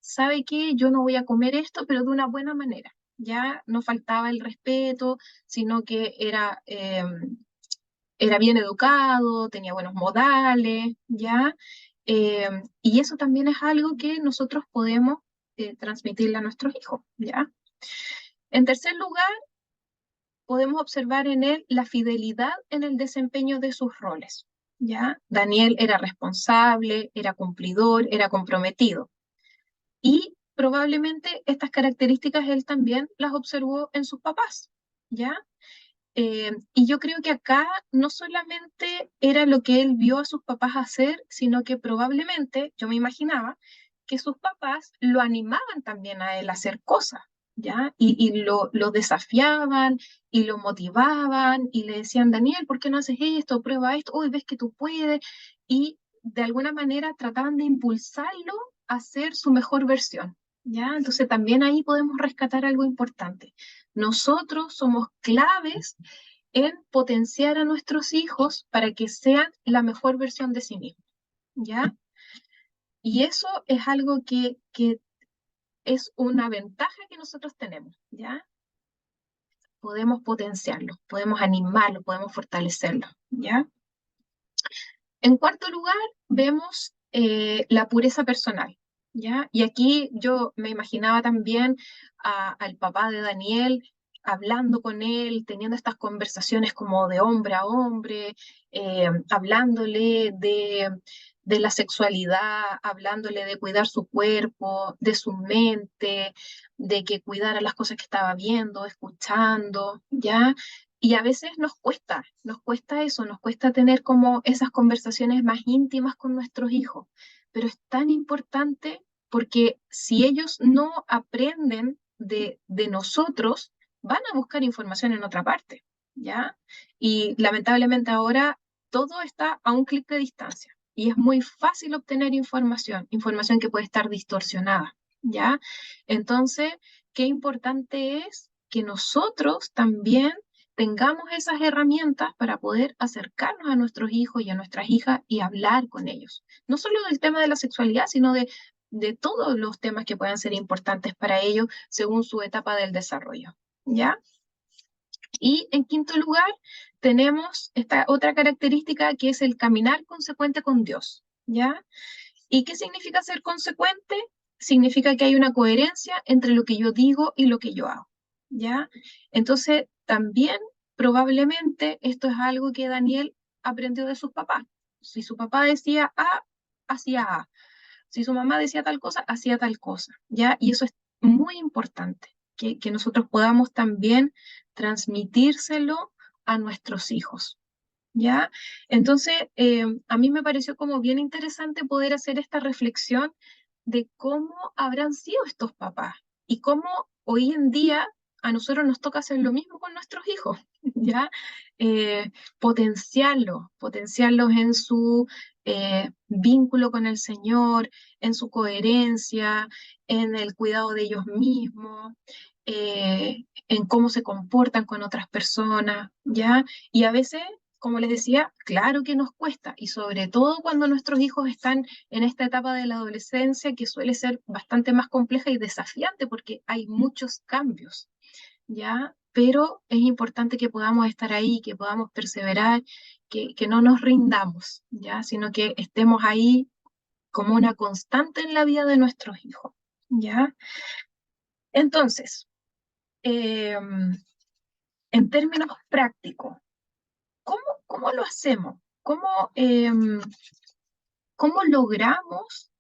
¿sabe qué? Yo no voy a comer esto, pero de una buena manera, ¿ya? No faltaba el respeto, sino que era bien educado, tenía buenos modales, ¿ya? Y eso también es algo que nosotros podemos transmitirle a nuestros hijos, ¿ya? En tercer lugar, podemos observar en él la fidelidad en el desempeño de sus roles. ¿Ya? Daniel era responsable, era cumplidor, era comprometido. Y probablemente estas características él también las observó en sus papás. ¿Ya? Y yo creo que acá no solamente era lo que él vio a sus papás hacer, sino que probablemente, yo me imaginaba, que sus papás lo animaban también a él a hacer cosas, ¿ya? Y lo desafiaban y lo motivaban y le decían, Daniel, ¿por qué no haces esto? Prueba esto, hoy ves que tú puedes. Y de alguna manera trataban de impulsarlo a ser su mejor versión, ¿ya? Entonces también ahí podemos rescatar algo importante. Nosotros somos claves en potenciar a nuestros hijos para que sean la mejor versión de sí mismos, ¿ya? Y eso es algo que es una ventaja que nosotros tenemos, ¿ya? Podemos potenciarlo, podemos animarlo, podemos fortalecerlo, ¿ya? En cuarto lugar, vemos la pureza personal, ¿ya? Y aquí yo me imaginaba también al papá de Daniel hablando con él, teniendo estas conversaciones como de hombre a hombre, hablándole de la sexualidad, hablándole de cuidar su cuerpo, de su mente, de que cuidara las cosas que estaba viendo, escuchando, ¿ya? Y a veces nos cuesta eso, nos cuesta tener como esas conversaciones más íntimas con nuestros hijos, pero es tan importante porque si ellos no aprenden de nosotros, van a buscar información en otra parte, ¿ya? Y lamentablemente ahora todo está a un clic de distancia y es muy fácil obtener información, información que puede estar distorsionada, ¿ya? Entonces, qué importante es que nosotros también tengamos esas herramientas para poder acercarnos a nuestros hijos y a nuestras hijas y hablar con ellos. No solo del tema de la sexualidad, sino de todos los temas que puedan ser importantes para ellos según su etapa del desarrollo, ¿ya? Y en quinto lugar, tenemos esta otra característica que es el caminar consecuente con Dios, ¿ya? ¿Y qué significa ser consecuente? Significa que hay una coherencia entre lo que yo digo y lo que yo hago, ¿ya? Entonces, también probablemente esto es algo que Daniel aprendió de sus papás. Si su papá decía A, hacía A. Si su mamá decía tal cosa, hacía tal cosa, ¿ya? Y eso es muy importante, que nosotros podamos también transmitírselo a nuestros hijos, ¿ya? Entonces, a mí me pareció como bien interesante poder hacer esta reflexión de cómo habrán sido estos papás y cómo hoy en día a nosotros nos toca hacer lo mismo con nuestros hijos, ¿ya? Potenciarlos en su vínculo con el Señor, en su coherencia, en el cuidado de ellos mismos, en cómo se comportan con otras personas, ¿ya? Y a veces, como les decía, claro que nos cuesta, y sobre todo cuando nuestros hijos están en esta etapa de la adolescencia que suele ser bastante más compleja y desafiante porque hay muchos cambios, ¿ya? Pero es importante que podamos estar ahí, que podamos perseverar, que no nos rindamos, ¿ya? Sino que estemos ahí como una constante en la vida de nuestros hijos, ¿ya? Entonces, en términos prácticos, ¿cómo lo hacemos? ¿Cómo logramos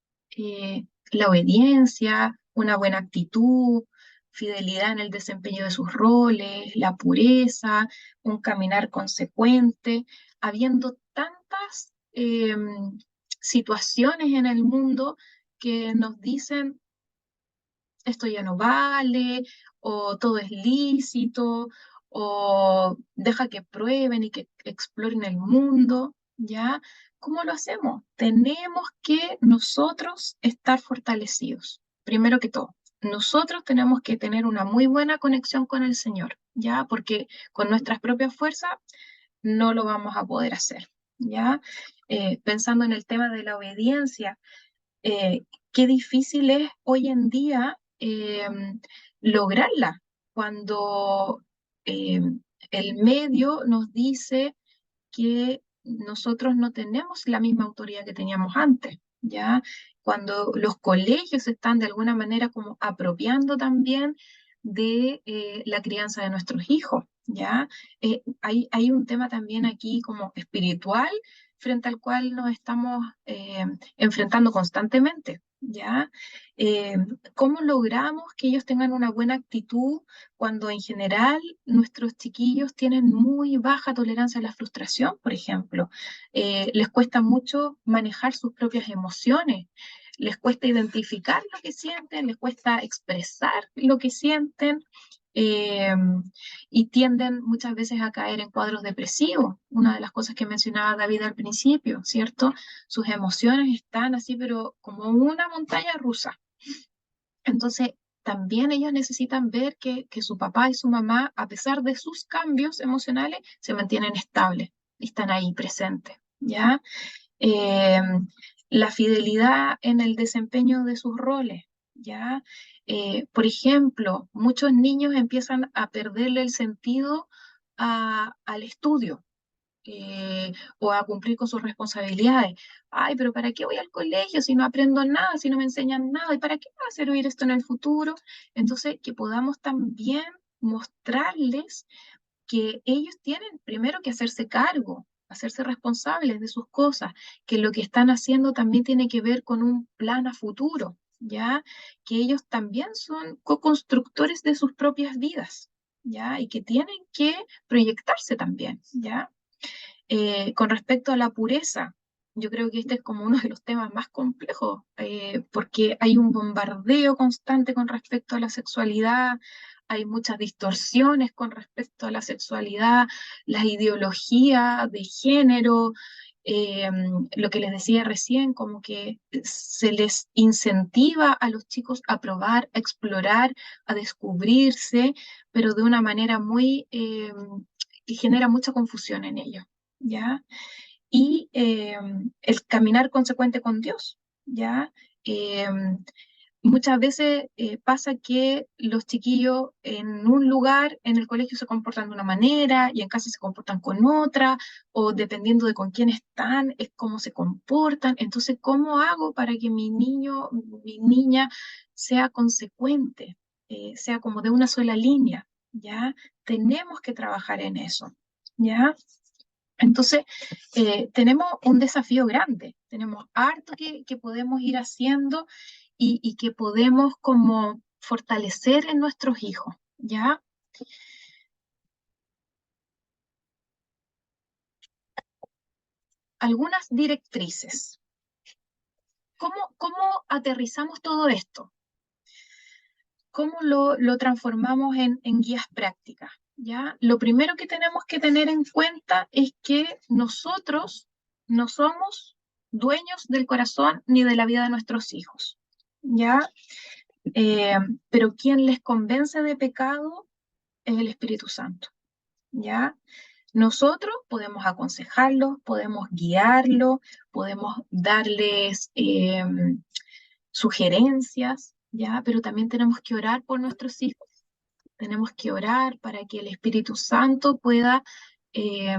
la obediencia, una buena actitud, fidelidad en el desempeño de sus roles, la pureza, un caminar consecuente, habiendo tantas situaciones en el mundo que nos dicen esto ya no vale, o todo es lícito, o deja que prueben y que exploren el mundo, ¿ya? ¿Cómo lo hacemos? Tenemos que nosotros estar fortalecidos, primero que todo. Nosotros tenemos que tener una muy buena conexión con el Señor, ¿ya? Porque con nuestras propias fuerzas no lo vamos a poder hacer, ¿ya? Pensando en el tema de la obediencia, qué difícil es hoy en día lograrla cuando eh, el medio nos dice que nosotros no tenemos la misma autoridad que teníamos antes, ¿ya? Cuando los colegios están de alguna manera como apropiando también de la crianza de nuestros hijos, ¿ya? Hay un tema también aquí como espiritual frente al cual nos estamos enfrentando constantemente, ¿ya? Eh, ¿Cómo logramos que ellos tengan una buena actitud cuando en general nuestros chiquillos tienen muy baja tolerancia a la frustración, por ejemplo? Les cuesta mucho manejar sus propias emociones, les cuesta identificar lo que sienten, les cuesta expresar lo que sienten. eh, y tienden muchas veces a caer en cuadros depresivos, una de las cosas que mencionaba David al principio, ¿cierto? Sus emociones están así, pero como una montaña rusa. Entonces, también ellos necesitan ver que su papá y su mamá, a pesar de sus cambios emocionales, se mantienen estables, están ahí presentes, ¿ya? Eh, la fidelidad en el desempeño de sus roles, ¿ya? Por ejemplo, muchos niños empiezan a perderle el sentido al estudio, o a cumplir con sus responsabilidades. Ay, pero ¿para qué voy al colegio si no aprendo nada, si no me enseñan nada? ¿Y para qué me va a servir esto en el futuro? Entonces, que podamos también mostrarles que ellos tienen primero que hacerse cargo, hacerse responsables de sus cosas, que lo que están haciendo también tiene que ver con un plan a futuro, ¿ya? Que ellos también son co-constructores de sus propias vidas, ¿ya? Y que tienen que proyectarse también, ¿ya? Con respecto a la pureza, yo creo que este es como uno de los temas más complejos, porque hay un bombardeo constante con respecto a la sexualidad, hay muchas distorsiones con respecto a la sexualidad, las ideologías de género, eh, lo que les decía recién, como que se les incentiva a los chicos a probar, a explorar, a descubrirse, pero de una manera muy, que genera mucha confusión en ellos, ¿ya? Y el caminar consecuente con Dios, ¿ya? Eh, Muchas veces pasa que los chiquillos en un lugar, en el colegio se comportan de una manera y en casa se comportan con otra, o dependiendo de con quién están, es cómo se comportan. Entonces, ¿cómo hago para que mi niño, mi niña sea consecuente, sea como de una sola línea? ¿Ya? Tenemos que trabajar en eso, ¿ya? Entonces, tenemos un desafío grande, tenemos harto que podemos ir haciendo y que podemos como fortalecer en nuestros hijos, ¿ya? Algunas directrices. ¿Cómo aterrizamos todo esto? ¿Cómo lo transformamos en guías prácticas? ¿Ya? Lo primero que tenemos que tener en cuenta es que nosotros no somos dueños del corazón ni de la vida de nuestros hijos, ¿ya? Eh, pero quien les convence de pecado es el Espíritu Santo, ¿ya? Nosotros podemos aconsejarlos, podemos guiarlos, podemos darles sugerencias, ¿ya? Pero también tenemos que orar por nuestros hijos. Tenemos que orar para que el Espíritu Santo pueda eh,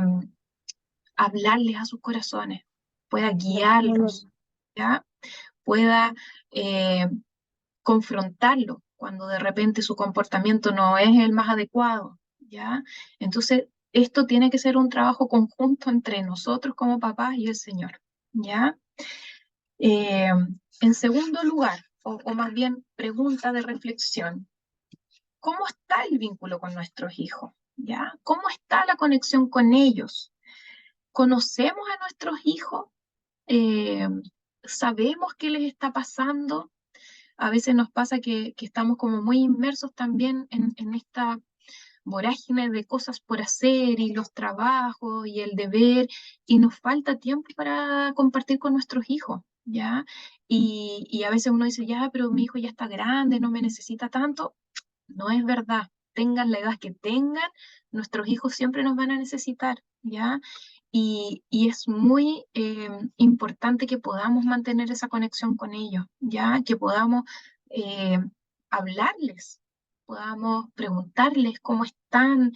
hablarles a sus corazones, pueda guiarlos, ¿ya? Pueda eh, confrontarlo cuando de repente su comportamiento no es el más adecuado, ¿ya? Entonces, esto tiene que ser un trabajo conjunto entre nosotros como papás y el Señor, ¿ya? Eh, en segundo lugar, o más bien pregunta de reflexión, ¿cómo está el vínculo con nuestros hijos? ¿Ya? ¿Cómo está la conexión con ellos? ¿Conocemos a nuestros hijos? Eh, ¿Sabemos qué les está pasando? A veces nos pasa que estamos como muy inmersos también en esta vorágine de cosas por hacer y los trabajos y el deber y nos falta tiempo para compartir con nuestros hijos, ¿ya? Y a veces uno dice, ya, pero mi hijo ya está grande, no me necesita tanto. No es verdad. Tengan la edad que tengan, nuestros hijos siempre nos van a necesitar, ¿ya? Y es muy importante que podamos mantener esa conexión con ellos, ¿ya? Que podamos eh, hablarles, podamos preguntarles cómo están,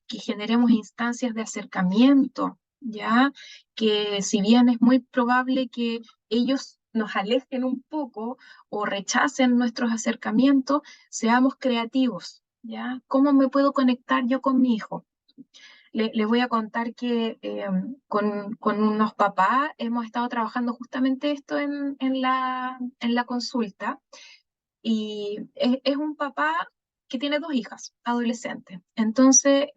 que generemos instancias de acercamiento, ¿ya? Que si bien es muy probable que ellos nos alejen un poco o rechacen nuestros acercamientos, seamos creativos, ¿ya? ¿Cómo me puedo conectar yo con mi hijo? Les voy a contar que con unos papás hemos estado trabajando justamente esto en la consulta y es un papá que tiene dos hijas adolescentes. Entonces,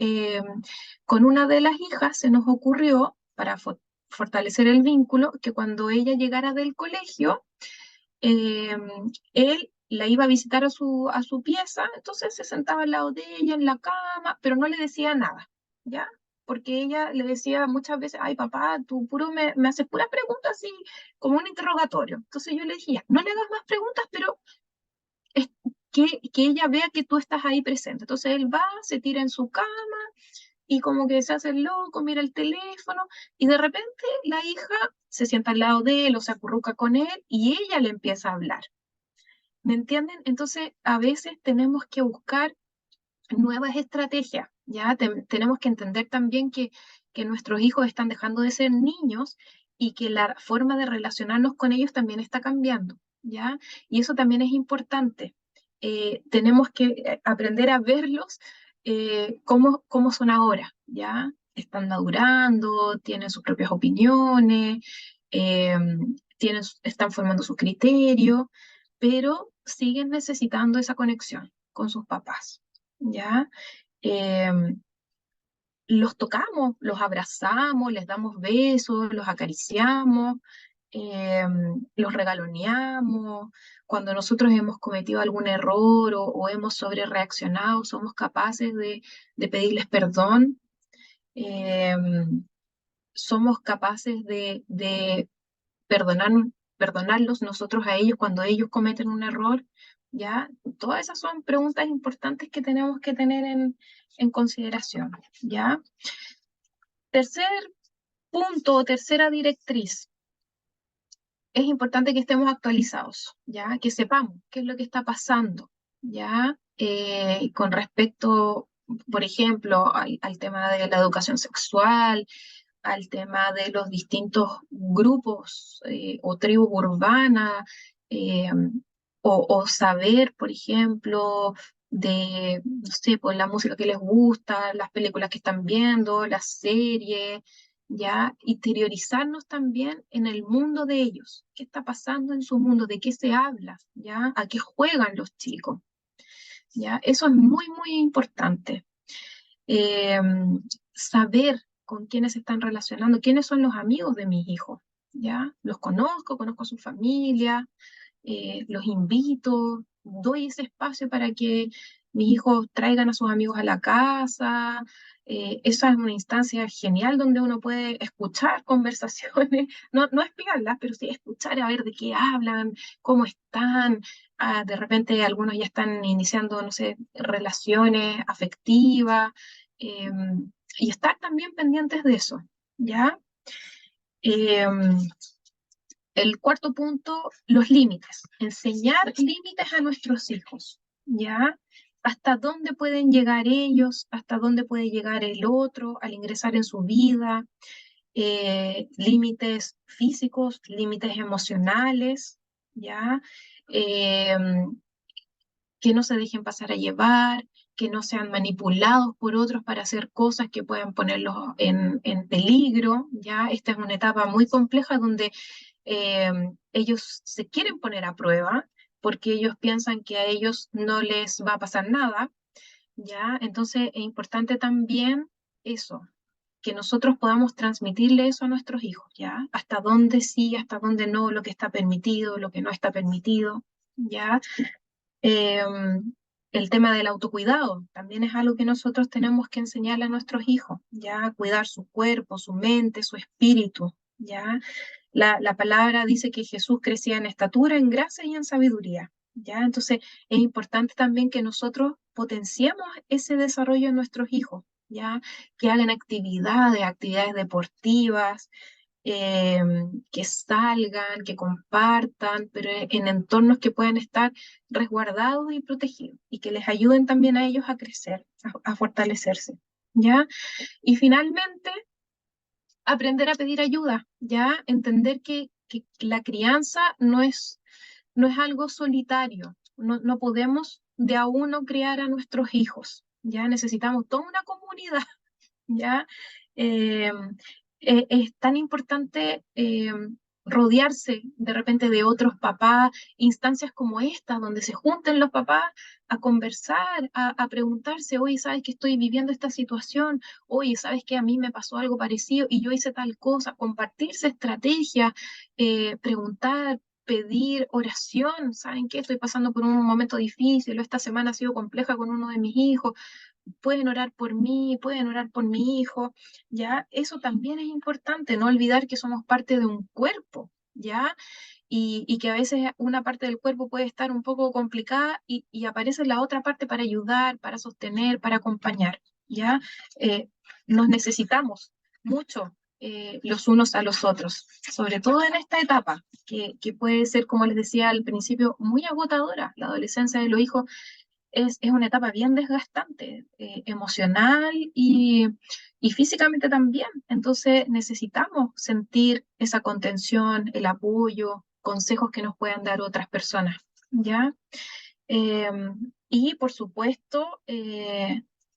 con una de las hijas se nos ocurrió, para fortalecer el vínculo, que cuando ella llegara del colegio, eh, él la iba a visitar a su pieza, entonces se sentaba al lado de ella en la cama, pero no le decía nada, ¿ya? Porque ella le decía muchas veces, ay papá, tú puro me haces puras preguntas así, como un interrogatorio. Entonces yo le decía, no le hagas más preguntas, pero es que ella vea que tú estás ahí presente. Entonces él va, se tira en su cama y como que se hace el loco, mira el teléfono y de repente la hija se sienta al lado de él o se acurruca con él y ella le empieza a hablar. ¿Me entienden? Entonces a veces tenemos que buscar nuevas estrategias, ¿ya? Tenemos que entender también que nuestros hijos están dejando de ser niños y que la forma de relacionarnos con ellos también está cambiando, ¿ya? Y eso también es importante. Tenemos que aprender a verlos cómo son ahora, ¿ya? Están madurando, tienen sus propias opiniones, eh, están formando su criterio, pero siguen necesitando esa conexión con sus papás. ¿Ya? Eh, los tocamos, los abrazamos, les damos besos, los acariciamos, eh, los regaloneamos. Cuando nosotros hemos cometido algún error o hemos sobrereaccionado, somos capaces de pedirles perdón, eh, somos capaces de perdonar, perdonarlos nosotros a ellos cuando ellos cometen un error, ¿ya? Todas esas son preguntas importantes que tenemos que tener en consideración, ¿ya? Tercer punto, tercera directriz, es importante que estemos actualizados, ¿ya? Que sepamos qué es lo que está pasando, ¿ya? Con respecto, por ejemplo, al tema de la educación sexual, al tema de los distintos grupos o tribus urbanas, eh, o saber, por ejemplo, de, no sé, pues la música que les gusta, las películas que están viendo, las series, ¿ya? Interiorizarnos también en el mundo de ellos, qué está pasando en su mundo, de qué se habla, ¿ya? A qué juegan los chicos, ¿ya? Eso es muy, muy importante. Eh, Saber con quiénes se están relacionando, quiénes son los amigos de mis hijos, ¿ya? Los conozco, conozco a su familia, los invito, doy ese espacio para que mis hijos traigan a sus amigos a la casa. Esa es una instancia genial donde uno puede escuchar conversaciones, no espiarlas, pero sí escuchar a ver de qué hablan, cómo están. Ah, de repente algunos ya están iniciando, no sé, relaciones afectivas, eh, y estar también pendientes de eso, ¿ya? Eh, el cuarto punto, los límites. Enseñar límites a nuestros hijos, ¿ya? Hasta dónde pueden llegar ellos, hasta dónde puede llegar el otro al ingresar en su vida, límites físicos, límites emocionales, ¿ya? Eh, que no se dejen pasar a llevar, que no sean manipulados por otros para hacer cosas que puedan ponerlos en peligro, ¿ya? Esta es una etapa muy compleja donde eh, ellos se quieren poner a prueba porque ellos piensan que a ellos no les va a pasar nada, ¿ya? Entonces es importante también eso, que nosotros podamos transmitirle eso a nuestros hijos, ¿ya? Hasta dónde sí, hasta dónde no, lo que está permitido, lo que no está permitido, ¿ya? Eh, el tema del autocuidado también es algo que nosotros tenemos que enseñarle a nuestros hijos, ¿ya? Cuidar su cuerpo, su mente, su espíritu, ¿ya? La palabra dice que Jesús crecía en estatura, en gracia y en sabiduría, ¿ya? Entonces es importante también que nosotros potenciemos ese desarrollo en nuestros hijos, ¿ya? Que hagan actividades, actividades deportivas, eh, que salgan, que compartan, pero en entornos que puedan estar resguardados y protegidos y que les ayuden también a ellos a crecer, a fortalecerse, ¿ya? Y finalmente, aprender a pedir ayuda, ¿ya? Entender que la crianza no es algo solitario, no podemos de a uno criar a nuestros hijos, ¿ya? Necesitamos toda una comunidad, ¿ya? Eh, es tan importante rodearse de repente de otros papás, instancias como esta, donde se junten los papás a conversar, a preguntarse, oye, ¿sabes que estoy viviendo esta situación? Oye, ¿sabes que a mí me pasó algo parecido y yo hice tal cosa? Compartirse estrategias, preguntar, pedir oración, ¿saben qué? Estoy pasando por un momento difícil, o esta semana ha sido compleja con uno de mis hijos, pueden orar por mí, pueden orar por mi hijo, ¿ya? Eso también es importante, no olvidar que somos parte de un cuerpo, ¿ya? Y que a veces una parte del cuerpo puede estar un poco complicada y aparece la otra parte para ayudar, para sostener, para acompañar, ¿ya? Eh, Nos necesitamos mucho los unos a los otros, sobre todo en esta etapa, que puede ser, como les decía al principio, muy agotadora. La adolescencia de los hijos es una etapa bien desgastante, emocional y físicamente también. Entonces necesitamos sentir esa contención, el apoyo, consejos que nos puedan dar otras personas, ¿ya? Eh, y por supuesto,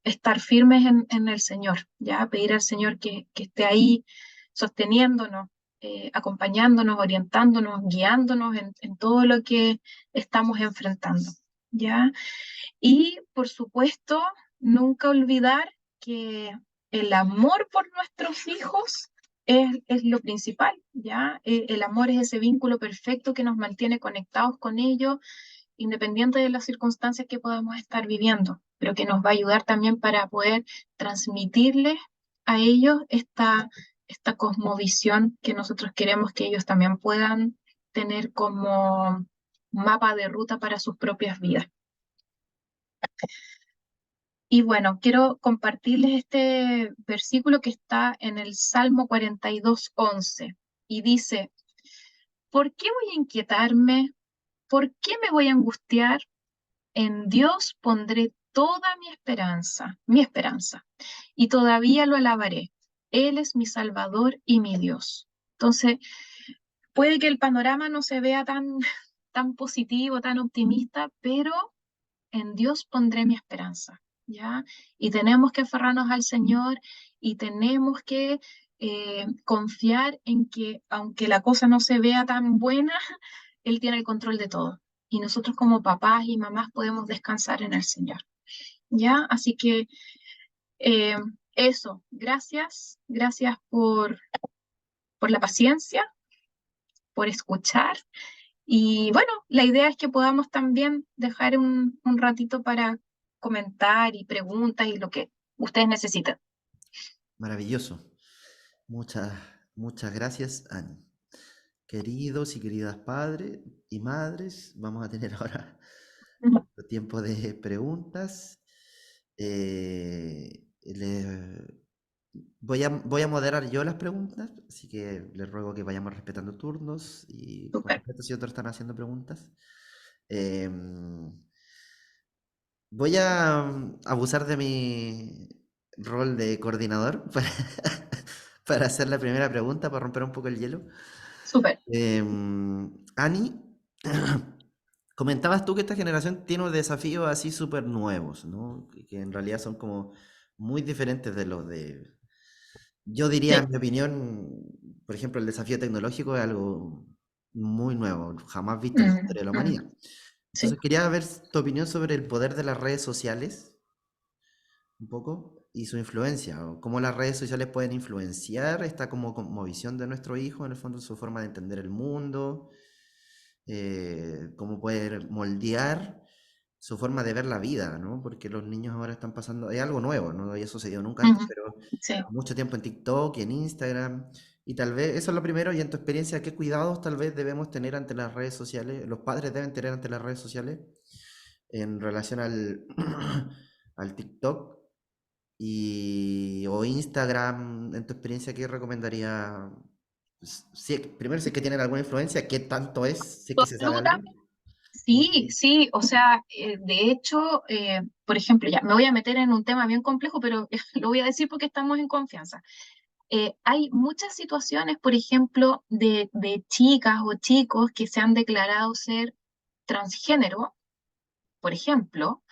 estar firmes en el Señor, ¿ya? Pedir al Señor que esté ahí sosteniéndonos, acompañándonos, orientándonos, guiándonos en todo lo que estamos enfrentando, ¿ya? Y por supuesto, nunca olvidar que el amor por nuestros hijos es lo principal, ¿ya? El amor es ese vínculo perfecto que nos mantiene conectados con ellos, independiente de las circunstancias que podamos estar viviendo, pero que nos va a ayudar también para poder transmitirles a ellos esta cosmovisión que nosotros queremos que ellos también puedan tener como mapa de ruta para sus propias vidas. Y bueno, quiero compartirles este versículo que está en el Salmo 42:11 y dice, ¿por qué voy a inquietarme? ¿Por qué me voy a angustiar? En Dios pondré toda mi esperanza, y todavía lo alabaré. Él es mi Salvador y mi Dios. Entonces, puede que el panorama no se vea tan positivo, tan optimista, pero en Dios pondré mi esperanza, ¿ya? Y tenemos que aferrarnos al Señor y tenemos que confiar en que, aunque la cosa no se vea tan buena, Él tiene el control de todo. Y nosotros como papás y mamás podemos descansar en el Señor, ¿ya? Así que eh, eso, gracias por la paciencia, por escuchar. Y bueno, la idea es que podamos también dejar un ratito para comentar y preguntas y lo que ustedes necesiten.
Maravilloso. Muchas, muchas gracias, Ani. Queridos y queridas padres y madres, vamos a tener ahora tiempo de preguntas. Voy a moderar yo las preguntas, así que les ruego que vayamos respetando turnos y con
Súper.
respeto si otros están haciendo preguntas. Em, Voy a abusar de mi rol de coordinador para hacer la primera pregunta, para romper un poco el hielo.
Súper.
Ani, comentabas tú que esta generación tiene unos desafíos así súper nuevos, ¿no? Que en realidad son como muy diferentes de los de... Yo diría,
Sí.
en mi opinión, por ejemplo, el desafío tecnológico es algo muy nuevo, jamás visto en la historia de la humanidad.
Sí.
Entonces quería ver tu opinión sobre el poder de las redes sociales, un poco, y su influencia, o cómo las redes sociales pueden influenciar esta como visión de nuestro hijo, en el fondo, su forma de entender el mundo, cómo puede moldear su forma de ver la vida, ¿no? Porque los niños ahora están pasando, es algo nuevo, no había sucedido nunca antes, pero
Sí.
mucho tiempo en TikTok y en Instagram, y tal vez, eso es lo primero, y en tu experiencia, ¿qué cuidados tal vez debemos tener ante las redes sociales, los padres deben tener ante las redes sociales en relación al, al TikTok o Instagram? En tu experiencia, ¿qué recomendaría? Pues, primero, si es que tienen alguna influencia, ¿qué tanto es? Si es que se sabe algo.
Absolutamente. Sí, sí, o sea, de hecho, por ejemplo, ya me voy a meter en un tema bien complejo, pero lo voy a decir porque estamos en confianza. Hay muchas situaciones, por ejemplo, de chicas o chicos que se han declarado ser transgénero, por ejemplo,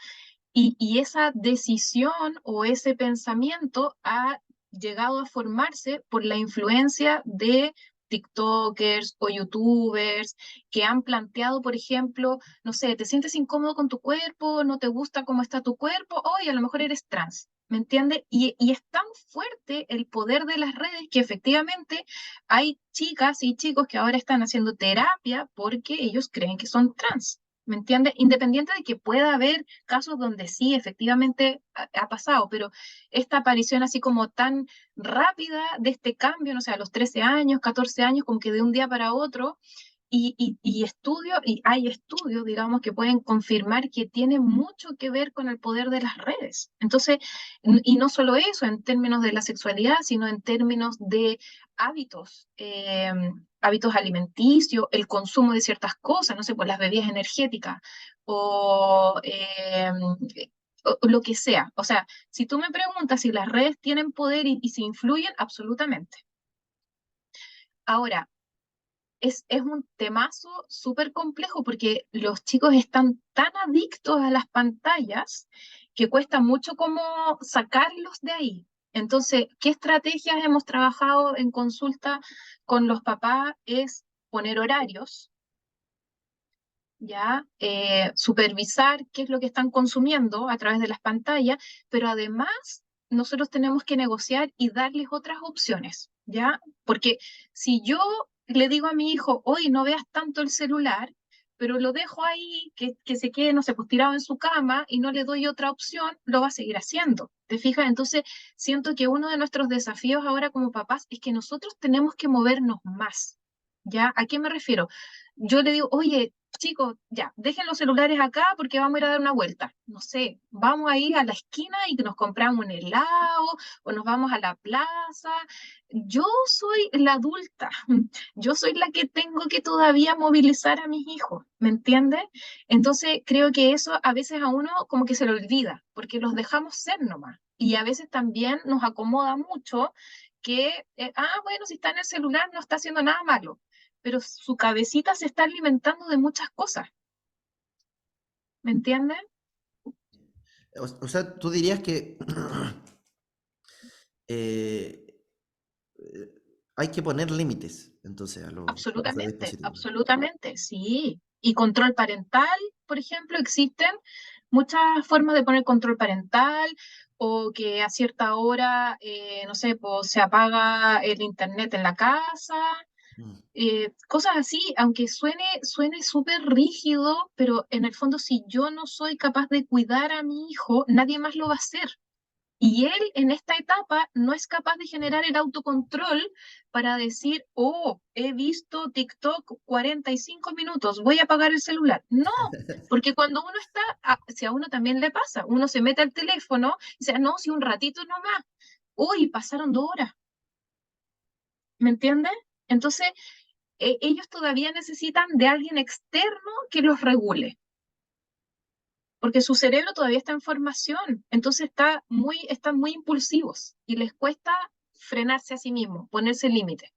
y esa decisión o ese pensamiento ha llegado a formarse por la influencia de TikTokers o YouTubers que han planteado, por ejemplo, no sé, te sientes incómodo con tu cuerpo, no te gusta cómo está tu cuerpo, hoy a lo mejor eres trans. ¿Me entiendes? Y es tan fuerte el poder de las redes que efectivamente hay chicas y chicos que ahora están haciendo terapia porque ellos creen que son trans. ¿Me entiendes? Independiente de que pueda haber casos donde sí, efectivamente ha pasado, pero esta aparición así como tan rápida de este cambio, no sé, a los 13 años, 14 años, como que de un día para otro, y hay estudios, digamos, que pueden confirmar que tiene mucho que ver con el poder de las redes. Entonces, y no solo eso, en términos de la sexualidad, sino en términos de hábitos, hábitos alimenticios, el consumo de ciertas cosas, no sé, pues las bebidas energéticas o lo que sea. O sea, si tú me preguntas si las redes tienen poder y si influyen, absolutamente. Ahora, es un temazo súper complejo porque los chicos están tan adictos a las pantallas que cuesta mucho como sacarlos de ahí. Entonces, ¿qué estrategias hemos trabajado en consulta con los papás? Es poner horarios, ¿ya? Supervisar qué es lo que están consumiendo a través de las pantallas, pero además nosotros tenemos que negociar y darles otras opciones, ¿ya? Porque si yo le digo a mi hijo, hoy no veas tanto el celular, pero lo dejo ahí, que se quede, no sé, pues tirado en su cama y no le doy otra opción, lo va a seguir haciendo. ¿Te fijas? Entonces, siento que uno de nuestros desafíos ahora como papás es que nosotros tenemos que movernos más, ¿ya? ¿A qué me refiero? Yo le digo, oye, chicos, ya, dejen los celulares acá porque vamos a ir a dar una vuelta. No sé, vamos a ir a la esquina y nos compramos un helado o nos vamos a la plaza. Yo soy la adulta, yo soy la que tengo que todavía movilizar a mis hijos, ¿me entiendes? Entonces creo que eso a veces a uno como que se le olvida, porque los dejamos ser nomás. Y a veces también nos acomoda mucho que, bueno, si está en el celular no está haciendo nada malo, pero su cabecita se está alimentando de muchas cosas, ¿me entiendes?
O sea, tú dirías que eh, hay que poner límites, entonces, a esos
Absolutamente,
dispositivos.
absolutamente, sí. Y control parental, por ejemplo, existen muchas formas de poner control parental o que a cierta hora, no sé, pues se apaga el internet en la casa,
Mm.
cosas así, aunque suene súper rígido, pero en el fondo si yo no soy capaz de cuidar a mi hijo, nadie más lo va a hacer. Y él en esta etapa no es capaz de generar el autocontrol para decir, oh, he visto TikTok 45 minutos, voy a apagar el celular. No, porque cuando uno está, si a uno también le pasa, uno se mete al teléfono y dice, no, si un ratito nomás, uy, pasaron 2 horas, ¿me entiendes? Entonces, ellos todavía necesitan de alguien externo que los regule porque su cerebro todavía está en formación, entonces están muy impulsivos y les cuesta frenarse a sí mismos, ponerse límites.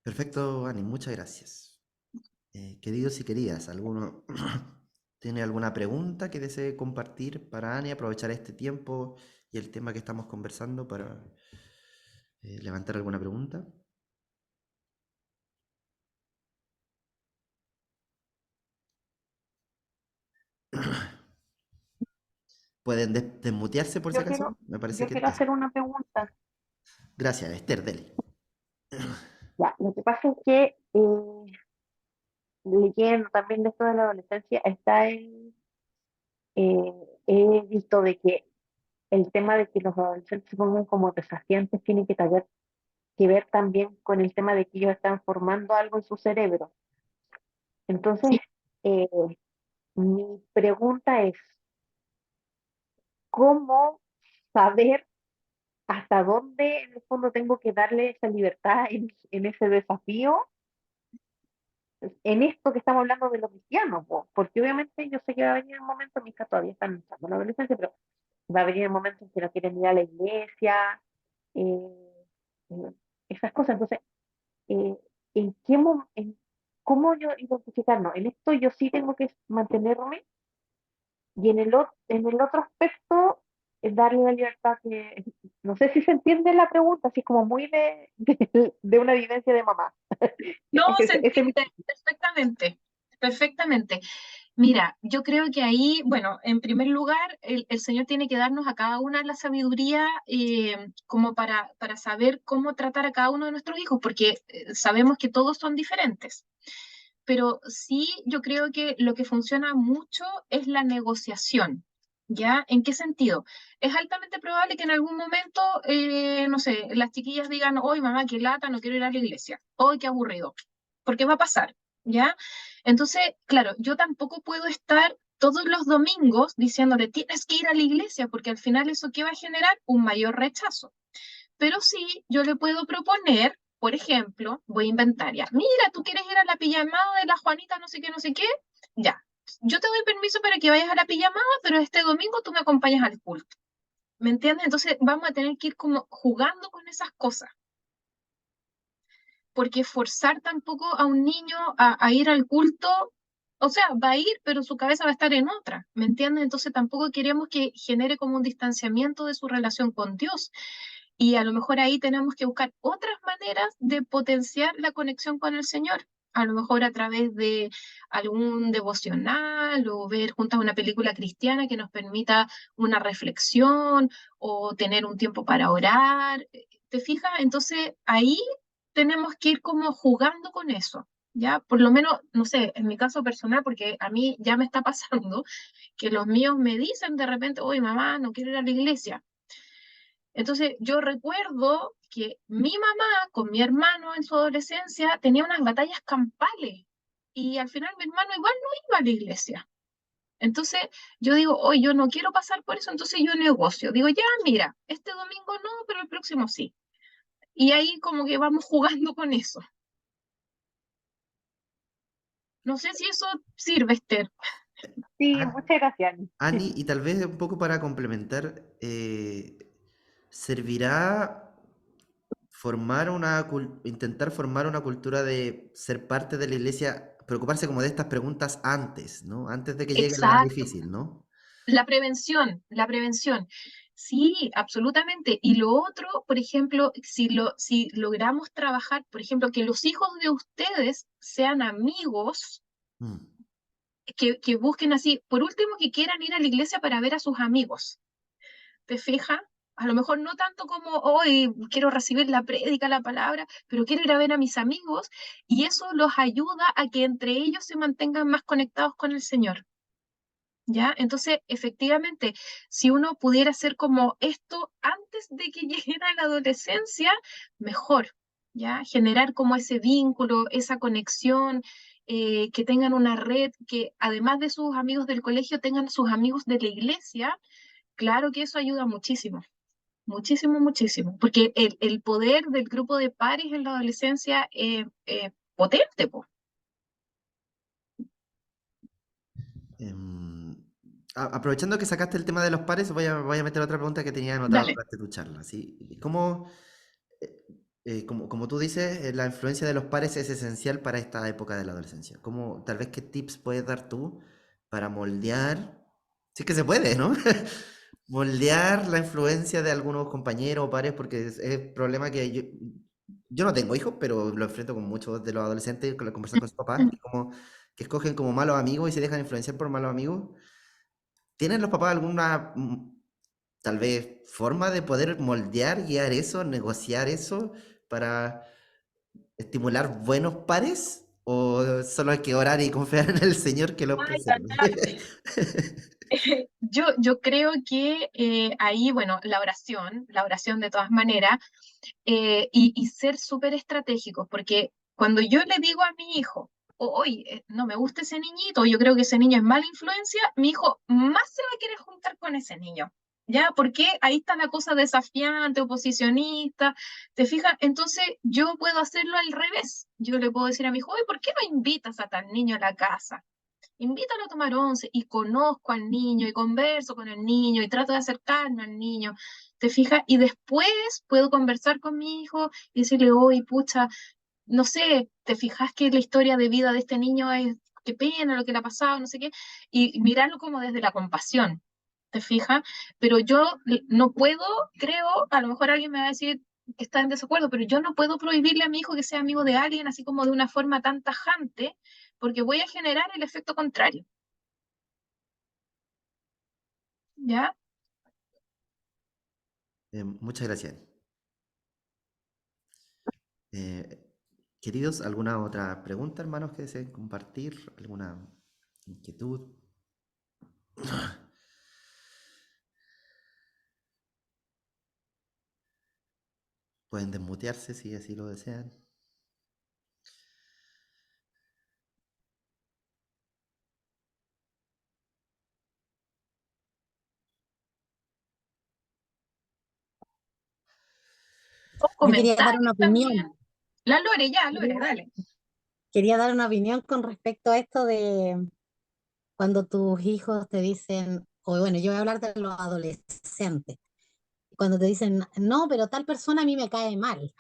Perfecto, Ani, muchas gracias. Queridos y queridas, ¿alguno tiene alguna pregunta que desee compartir para Ani? Aprovechar este tiempo y el tema que estamos conversando para levantar alguna pregunta. Pueden desmutearse por si
Yo
acaso.
quiero,
Me parece
yo
que
quiero hacer una pregunta.
Gracias, Esther, dele.
Ya, lo que pasa es que leyendo también de esto de la adolescencia, he visto de que el tema de que los adolescentes se pongan como desafiantes tiene que ver también con el tema de que ellos están formando algo en su cerebro. Entonces,
Sí,
eh, mi pregunta es, ¿cómo saber hasta dónde en el fondo tengo que darle esa libertad en ese desafío? En esto que estamos hablando de los cristianos, po, porque obviamente yo sé que va a venir un momento, mis hijas todavía están entrando en la adolescencia, pero va a venir un momento en que no quieren ir a la iglesia, eh, eh, esas cosas. Entonces, eh, ¿cómo yo identificarnos? En esto yo sí tengo que mantenerme y en el otro aspecto, darle la libertad que, no sé si se entiende la pregunta, así como muy de una vivencia de mamá.
no, se
Ese es mi.
entiende perfectamente, perfectamente. Mira, yo creo que ahí, bueno, en primer lugar, el Señor tiene que darnos a cada una la sabiduría como para saber cómo tratar a cada uno de nuestros hijos, porque sabemos que todos son diferentes. Pero sí yo creo que lo que funciona mucho es la negociación. ¿Ya? ¿En qué sentido? Es altamente probable que en algún momento, no sé, las chiquillas digan, hoy mamá, qué lata, no quiero ir a la iglesia, hoy qué aburrido, porque va a pasar, ¿ya? Entonces, claro, yo tampoco puedo estar todos los domingos diciéndole, tienes que ir a la iglesia, porque al final eso qué va a generar un mayor rechazo. Pero sí, yo le puedo proponer, por ejemplo, voy a inventar ya. Mira, tú quieres ir a la pijamada de la Juanita, no sé qué. Ya. Yo te doy permiso para que vayas a la pijamada, pero este domingo tú me acompañas al culto. ¿Me entiendes? Entonces vamos a tener que ir como jugando con esas cosas. Porque forzar tampoco a un niño a ir al culto, o sea, va a ir, pero su cabeza va a estar en otra. ¿Me entiendes? Entonces tampoco queremos que genere como un distanciamiento de su relación con Dios. Y a lo mejor ahí tenemos que buscar otras maneras de potenciar la conexión con el Señor. a lo mejor a través de algún devocional o ver juntas una película cristiana que nos permita una reflexión o tener un tiempo para orar. ¿Te fijas? Entonces ahí tenemos que ir como jugando con eso. ¿Ya? Por lo menos, no sé, en mi caso personal, porque a mí ya me está pasando que los míos me dicen de repente, oye, mamá, no quiero ir a la iglesia. Entonces, yo recuerdo que mi mamá con mi hermano en su adolescencia tenía unas batallas campales y al final mi hermano igual no iba a la iglesia. Entonces, yo digo, hoy yo no quiero pasar por eso, entonces yo negocio. Digo, ya, mira, este domingo no, pero el próximo sí. Y ahí como que vamos jugando con eso. No sé si eso sirve, Esther.
Sí,
An-
muchas gracias, Ani.
Ani, y tal vez un poco para complementar, ¿servirá intentar formar una cultura de ser parte de la iglesia, preocuparse como de estas preguntas antes, ¿no? Antes de que llegue lo más
Exacto.
difícil, ¿no?
La prevención, la prevención. Sí, absolutamente. Y lo otro, por ejemplo, si logramos trabajar, por ejemplo, que los hijos de ustedes sean amigos,
Mm.
que busquen así, por último, que quieran ir a la iglesia para ver a sus amigos. ¿Te fijas? A lo mejor no tanto como hoy quiero recibir la prédica, la palabra, pero quiero ir a ver a mis amigos y eso los ayuda a que entre ellos se mantengan más conectados con el Señor. ¿Ya? Entonces, efectivamente, si uno pudiera hacer como esto antes de que llegara la adolescencia, mejor, ¿ya? Generar como ese vínculo, esa conexión, que tengan una red, que además de sus amigos del colegio, tengan sus amigos de la iglesia, claro que eso ayuda muchísimo, muchísimo, muchísimo, porque el poder del grupo de pares en la adolescencia es potente, po.
Em, Aprovechando que sacaste el tema de los pares, voy a meter otra pregunta que tenía anotada
Dale.
durante tu charla, ¿sí? ¿Cómo, como tú dices, la influencia de los pares es esencial para esta época de la adolescencia? ¿Cómo, tal vez qué tips puedes dar tú para moldear, sí que se puede, ¿no? Moldear la influencia de algunos compañeros o pares, porque es problema que yo no tengo hijos, pero lo enfrento con muchos de los adolescentes con la conversan con sus papás, que escogen como malos amigos y se dejan influenciar por malos amigos. ¿Tienen los papás alguna, tal vez, forma de poder moldear, guiar eso, negociar eso para estimular buenos pares? ¿O solo hay que orar y confiar en el Señor que los
Ay,
preserve?
yo creo que ahí, bueno, la oración de todas maneras, y ser súper estratégicos, porque cuando yo le digo a mi hijo, hoy no me gusta ese niñito, yo creo que ese niño es mala influencia, mi hijo más se va a querer juntar con ese niño. ¿Ya? Porque ahí está la cosa desafiante, oposicionista, ¿te fijas? Entonces yo puedo hacerlo al revés. Yo le puedo decir a mi hijo, oye, ¿por qué no invitas a tal niño a la casa? Invítalo a tomar once y conozco al niño y converso con el niño y trato de acercarme al niño, ¿te fijas? Y después puedo conversar con mi hijo y decirle, oye, pucha, no sé, ¿te fijas que la historia de vida de este niño es, qué pena lo que le ha pasado, no sé qué? Y mirarlo como desde la compasión, ¿te fijas? Pero yo no puedo, creo, a lo mejor alguien me va a decir que está en desacuerdo, pero yo no puedo prohibirle a mi hijo que sea amigo de alguien así como de una forma tan tajante, porque voy a generar el efecto contrario, ¿ya?
Muchas gracias. Eh, Queridos, ¿alguna otra pregunta, hermanos, que deseen compartir? ¿Alguna inquietud? Pueden desmutearse si así lo desean.
O
Yo quería dar una
comentarios
opinión.
también. La Lore, ya, Lore, dale.
Quería dar una opinión con respecto a esto de cuando tus hijos te dicen, o bueno, yo voy a hablar de los adolescentes, cuando te dicen, no, pero tal persona a mí me cae mal.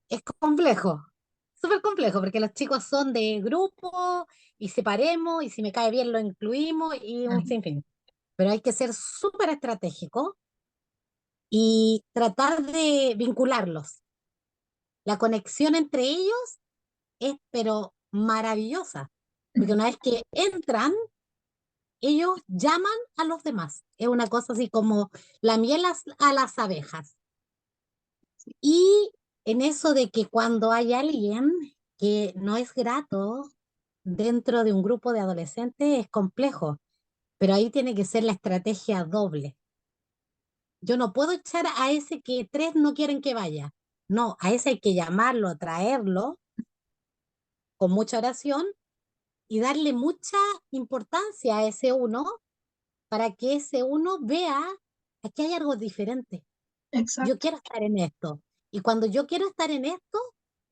Es complejo, súper complejo, porque los chicos son de grupo y separemos, y si me cae bien lo incluimos y un sinfín. Pero hay que ser súper estratégico y tratar de vincularlos. La conexión entre ellos es pero maravillosa, porque una vez que entran, ellos llaman a los demás. Es una cosa así como la miel a las abejas. Y en eso de que cuando hay alguien que no es grato dentro de un grupo de adolescentes es complejo, pero ahí tiene que ser la estrategia doble. Yo no puedo echar a ese que tres no quieren que vaya. No, a ese hay que llamarlo, traerlo con mucha oración y darle mucha importancia a ese uno para que ese uno vea aquí hay algo diferente. Yo
Exacto,
quiero estar en esto. Y cuando yo quiero estar en esto,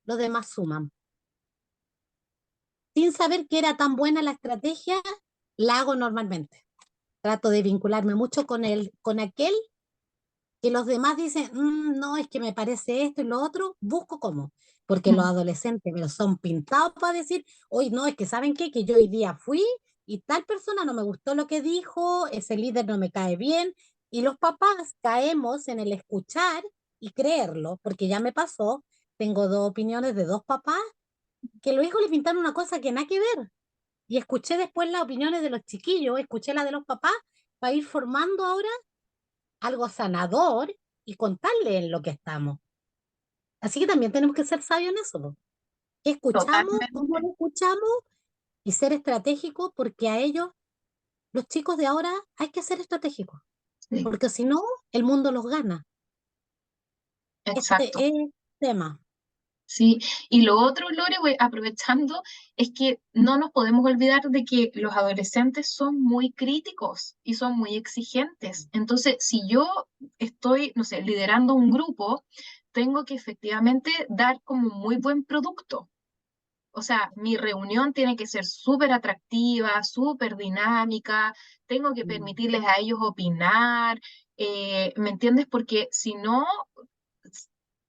los demás suman. Sin saber que era tan buena la estrategia, la hago normalmente. Trato de vincularme mucho con aquel que los demás dicen, "Mm, no, es que me parece esto y lo otro, busco cómo. Porque los adolescentes pero son pintados para decir, hoy no, es que ¿saben qué? Que yo hoy día fui y tal persona no me gustó lo que dijo, ese líder no me cae bien. Y los papás caemos en el escuchar y creerlo, porque ya me pasó, tengo dos opiniones de dos papás que los hijos le pintaron una cosa que nada que ver. Y escuché después las opiniones de los chiquillos, escuché la de los papás, para ir formando ahora algo sanador y contarle en lo que estamos. Así que también tenemos que ser sabios en eso, po. ¿Qué escuchamos? ¿Cómo
totalmente.
lo escuchamos? Y ser estratégicos, porque a ellos, los chicos de ahora, hay que ser estratégicos,
Sí,
porque si no, el mundo los gana. Este
exacto.
es el tema.
Sí, y lo otro, Lore, aprovechando, es que no nos podemos olvidar de que los adolescentes son muy críticos y son muy exigentes. Entonces, si yo estoy, no sé, liderando un grupo, tengo que efectivamente dar como muy buen producto. O sea, mi reunión tiene que ser súper atractiva, súper dinámica, tengo que
Mm.
permitirles a ellos opinar, ¿me entiendes? Porque si no,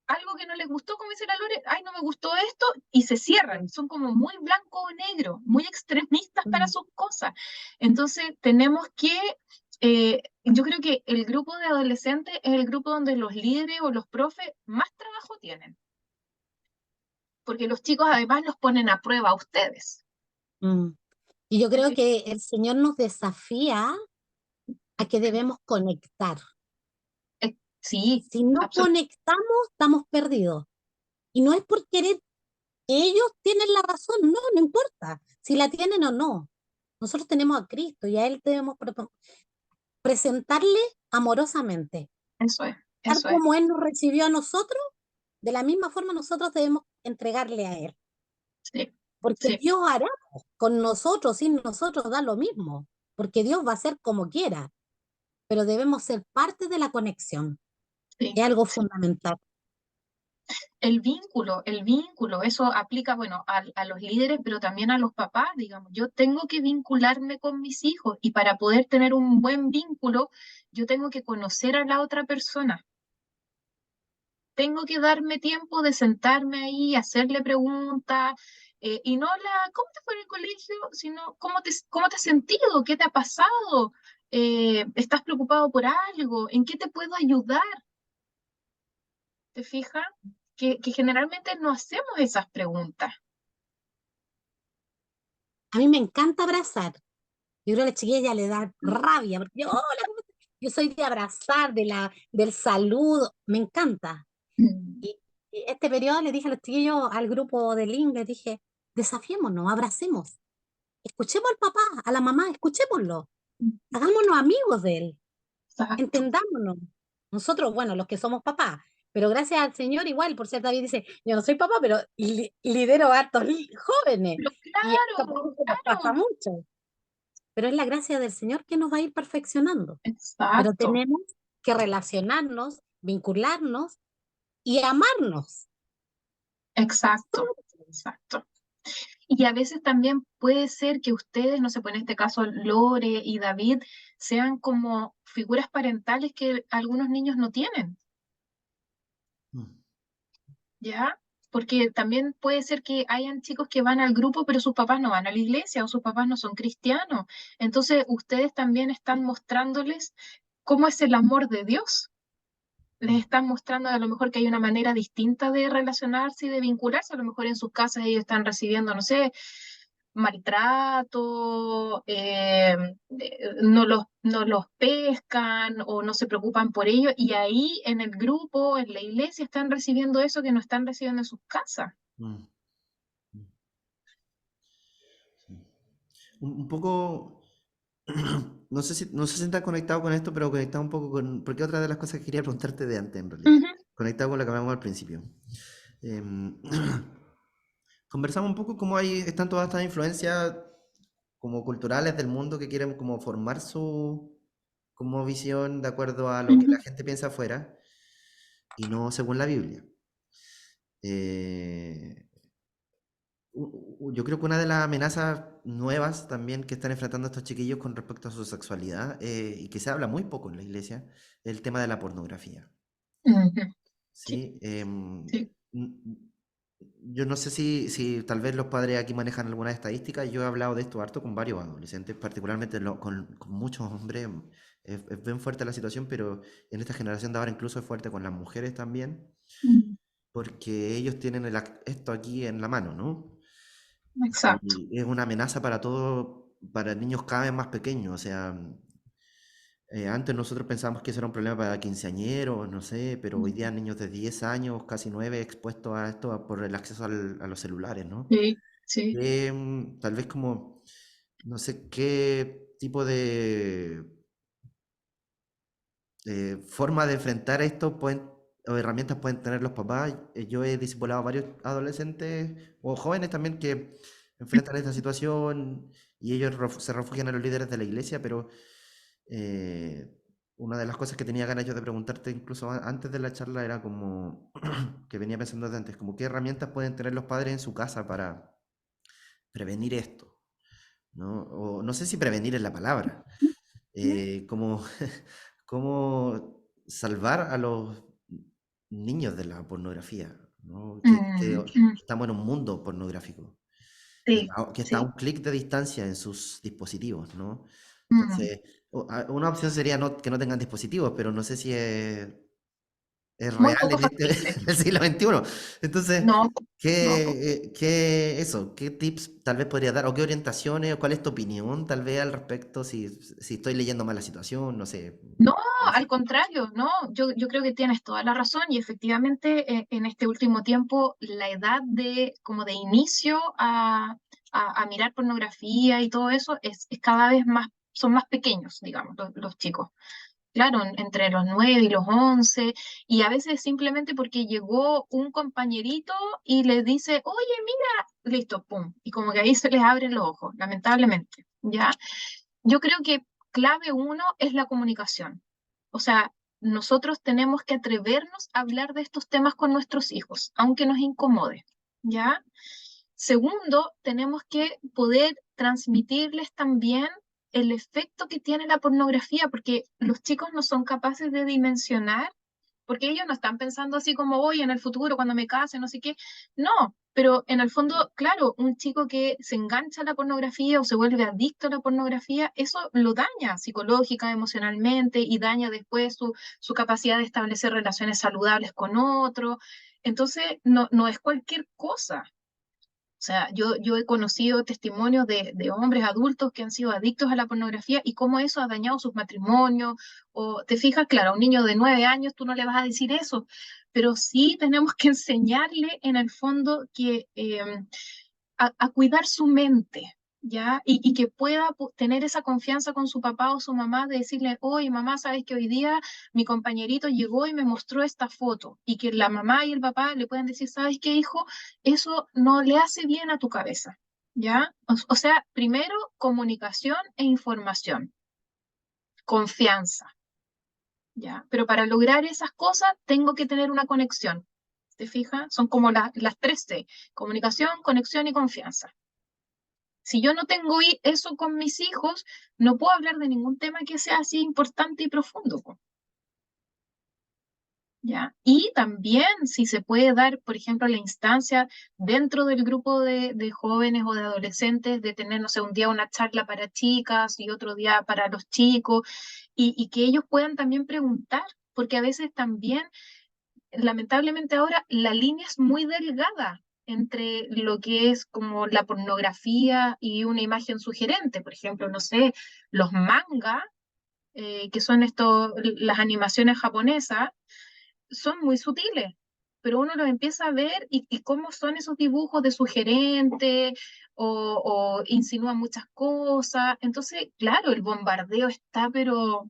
algo que no les gustó, como dice la Lore, ay, no me gustó esto, y se cierran, son como muy blanco o negro, muy extremistas para
Mm.
sus cosas. Entonces, tenemos que, yo creo que el grupo de adolescentes es el grupo donde los líderes o los profes más trabajo tienen, porque los chicos además los ponen a prueba a ustedes.
Mm. Y yo creo que el Señor nos desafía a que debemos conectar.
Sí,
Si no
absolutamente.
conectamos, estamos perdidos. Y no es por querer que ellos tienen la razón, no, no importa si la tienen o no. Nosotros tenemos a Cristo y a Él debemos presentarle amorosamente.
Eso es,
Tal
eso es.
como Él nos recibió a nosotros, de la misma forma nosotros debemos entregarle a Él.
Sí,
Porque
sí,
Dios hará con nosotros, sin nosotros da lo mismo. Porque Dios va a hacer como quiera, pero debemos ser parte de la conexión.
sí.
Es algo
Sí.
fundamental.
El vínculo, eso aplica, bueno, a los líderes, pero también a los papás, digamos. Yo tengo que vincularme con mis hijos y para poder tener un buen vínculo, yo tengo que conocer a la otra persona. Tengo que darme tiempo de sentarme ahí, hacerle preguntas, y no ¿cómo te fue en el colegio? Sino, cómo te has sentido? ¿Qué te ha pasado? ¿Estás preocupado por algo? ¿En qué te puedo ayudar? ¿Te fijas? Que generalmente no hacemos esas preguntas.
A mí me encanta abrazar. Yo creo que a la chiquilla ya le da rabia, porque yo, hola, ¿cómo estás? Yo soy de abrazar, del saludo, me encanta.
Mm.
Y este periodo le dije a los chiquillos, al grupo del inglés, dije, desafiémonos, abracemos, escuchemos al papá, a la mamá, escuchémoslo, hagámonos amigos de él,
Exacto.
entendámonos. Nosotros, bueno, los que somos papás, pero gracias al Señor igual, por cierto, David dice, yo no soy papá, pero lidero a hartos jóvenes,
Pero
y esto
claro,
nos pasa
claro.
mucho, pero es la gracia del Señor que nos va a ir perfeccionando. Pero
Exacto,
tenemos que relacionarnos, vincularnos y amarnos.
exacto, exacto. Y a veces también puede ser que ustedes, no sé, pues en este caso Lore y David, sean como figuras parentales que algunos niños no tienen,
Mm.
¿ya? Porque también puede ser que hayan chicos que van al grupo, pero sus papás no van a la iglesia o sus papás no son cristianos. Entonces, ustedes también están mostrándoles cómo es el amor de Dios. les están mostrando a lo mejor que hay una manera distinta de relacionarse y de vincularse. A lo mejor en sus casas ellos están recibiendo, no sé, maltrato, no los pescan o no se preocupan por ello, y ahí en el grupo, en la iglesia, están recibiendo eso que no están recibiendo en sus casas.
Mm, mm, sí. Un poco, no sé si está conectado con esto, pero conectado un poco con, porque otra de las cosas que quería preguntarte de antes, en realidad,
Ujú,
conectado con lo que hablamos al principio. Em, Conversamos un poco cómo están todas estas influencias como culturales del mundo que quieren como formar su como visión de acuerdo a lo que la
ujú,
gente piensa afuera y no según la Biblia. Eh, yo creo que una de las amenazas nuevas también que están enfrentando estos chiquillos con respecto a su sexualidad y que se habla muy poco en la iglesia es el tema de la pornografía.
ujú. Sí,
¿Sí?
sí.
Yo no sé si tal vez los padres aquí manejan alguna estadística. Yo he hablado de esto harto con varios adolescentes, particularmente con muchos hombres. Es bien fuerte la situación, pero en esta generación de ahora incluso es fuerte con las mujeres también,
Mm,
porque ellos tienen esto aquí en la mano, ¿no?
exacto.
Y es una amenaza para todos, para niños cada vez más pequeños. O sea, antes nosotros pensábamos que eso era un problema para quinceañeros, no sé, pero hoy día niños de 10 años, casi 9 expuestos a esto por el acceso a los celulares, ¿no?
Sí, sí.
Tal vez como, no sé qué tipo de forma de enfrentar esto o herramientas pueden tener los papás. Yo he discipulado a varios adolescentes o jóvenes también que enfrentan esta situación y ellos se refugian en los líderes de la iglesia, pero eh, una de las cosas que tenía ganas yo de preguntarte incluso antes de la charla era como, que venía pensando desde antes, como qué herramientas pueden tener los padres en su casa para prevenir esto, ¿no? O no sé si prevenir es la palabra, como, cómo salvar a los niños de la pornografía, ¿no? Que
Mm, mm,
estamos en un mundo pornográfico,
sí,
que está a
sí.
un clic de distancia en sus dispositivos, ¿no?
Mm,
Entonces, una opción sería que no tengan dispositivos, pero no sé si es
muy
real
poco
en este
factible.
en el siglo XXI. Entonces,
No, no.
¿qué tips tal vez podría dar? ¿O qué orientaciones? ¿O cuál es tu opinión tal vez al respecto? Si estoy leyendo mal la situación, no sé.
No,
No
al
sé.
contrario, no, yo creo que tienes toda la razón y efectivamente en este último tiempo la edad de como de inicio a mirar pornografía y todo eso es cada vez más, son más pequeños, digamos, los chicos. Claro, entre los 9 y los 11 y a veces simplemente porque llegó un compañerito y les dice, oye, mira, listo, pum, y como que ahí se les abren los ojos, lamentablemente, ¿ya? Yo creo que clave uno es la comunicación. O sea, nosotros tenemos que atrevernos a hablar de estos temas con nuestros hijos, aunque nos incomode, ¿ya? Segundo, tenemos que poder transmitirles también el efecto que tiene la pornografía, porque los chicos no son capaces de dimensionar porque ellos no están pensando así como hoy en el futuro, cuando me case, no sé qué. No, pero en el fondo, claro, un chico que se engancha a la pornografía o se vuelve adicto a la pornografía, eso lo daña psicológica, emocionalmente y daña después su capacidad de establecer relaciones saludables con otro. Entonces, no es cualquier cosa. O sea, yo he conocido testimonios de hombres adultos que han sido adictos a la pornografía y cómo eso ha dañado sus matrimonios. O te fijas, claro, a un niño de 9 años tú no le vas a decir eso, pero sí tenemos que enseñarle en el fondo que a cuidar su mente, ¿ya? Y que pueda tener esa confianza con su papá o su mamá de decirle, oye, mamá, sabes que hoy día mi compañerito llegó y me mostró esta foto, y que la mamá y el papá le puedan decir, ¿sabes qué, hijo? Eso no le hace bien a tu cabeza, ¿ya? O sea, primero, comunicación e información, confianza, ¿ya? Pero para lograr esas cosas tengo que tener una conexión. ¿Te fijas? Son como las tres C, comunicación, conexión y confianza. Si yo no tengo eso con mis hijos, no puedo hablar de ningún tema que sea así importante y profundo, po, ¿ya? Y también si se puede dar, por ejemplo, la instancia dentro del grupo de jóvenes o de adolescentes de tener, no sé, un día una charla para chicas y otro día para los chicos, y que ellos puedan también preguntar, porque a veces también, lamentablemente ahora, la línea es muy delgada entre lo que es como la pornografía y una imagen sugerente. Por ejemplo, no sé, los manga, que son las animaciones japonesas, son muy sutiles, pero uno los empieza a ver y cómo son esos dibujos de sugerente o insinúan muchas cosas. Entonces, claro, el bombardeo está, pero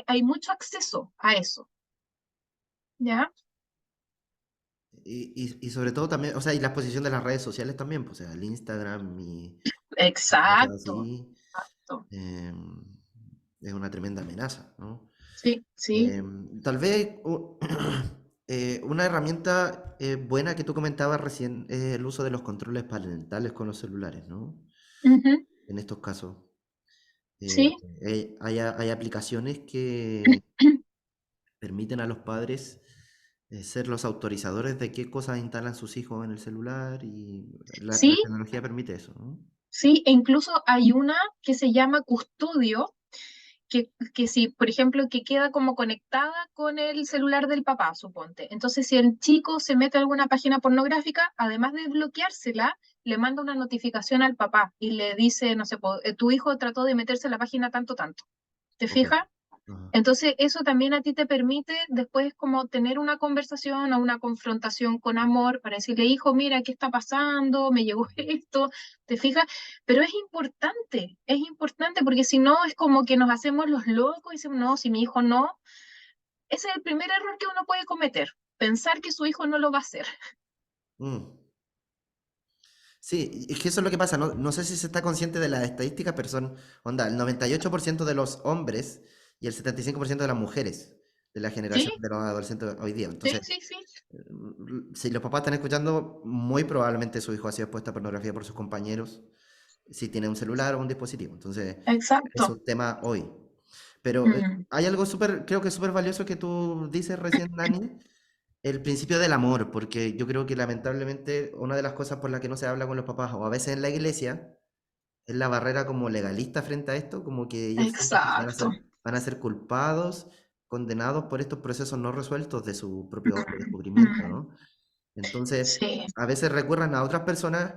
hay mucho acceso a eso, ¿ya?
Y sobre todo también, o sea, y la exposición de las redes sociales también, pues, o sea, el Instagram y cosas
Exacto,
así,
exacto.
em, es una tremenda amenaza, ¿no?
Sí, sí.
Tal vez una herramienta buena que tú comentabas recién es el uso de los controles parentales con los celulares, ¿no?
Ujú.
En estos casos. Eh,
Sí,
hay aplicaciones que permiten a los padres ser los autorizadores de qué cosas instalan sus hijos en el celular y la
sí,
tecnología permite eso, ¿no?
sí, e incluso hay una que se llama Custodio, que si, por ejemplo, que queda como conectada con el celular del papá, suponte. Entonces, si el chico se mete a alguna página pornográfica, además de bloqueársela, le manda una notificación al papá y le dice, no sé, tu hijo trató de meterse a la página tanto, tanto. ¿Te
Ok.
fijas?
Ajá.
Entonces, eso también a ti te permite después como tener una conversación o una confrontación con amor para decirle, hijo, mira, ¿qué está pasando? Me llegó esto, ¿te fijas? Pero es importante porque si no es como que nos hacemos los locos y decimos, no, si mi hijo no, ese es el primer error que uno puede cometer, pensar que su hijo no lo va a hacer.
Mm. Sí, es que eso es lo que pasa, no, no sé si se está consciente de las estadísticas, pero son, onda, el 98% de los hombres y el 75% de las mujeres de la
Sí,
generación de los adolescentes hoy día.
sí,
Entonces,
sí, sí,
si los papás están escuchando, muy probablemente su hijo ha sido expuesto a pornografía por sus compañeros, si tiene un celular o un dispositivo. Entonces, es
exacto.
un tema hoy. Pero
Mm,
hay algo súper, creo que súper valioso que tú dices recién, Dani, el principio del amor, porque yo creo que lamentablemente una de las cosas por las que no se habla con los papás, o a veces en la iglesia, es la barrera como legalista frente a esto, como que ellos sienten que
exacto.
van a ser culpados, condenados por estos procesos no resueltos de su propio descubrimiento,
Mm,
¿no? Entonces,
sí.
a veces recurran a otras personas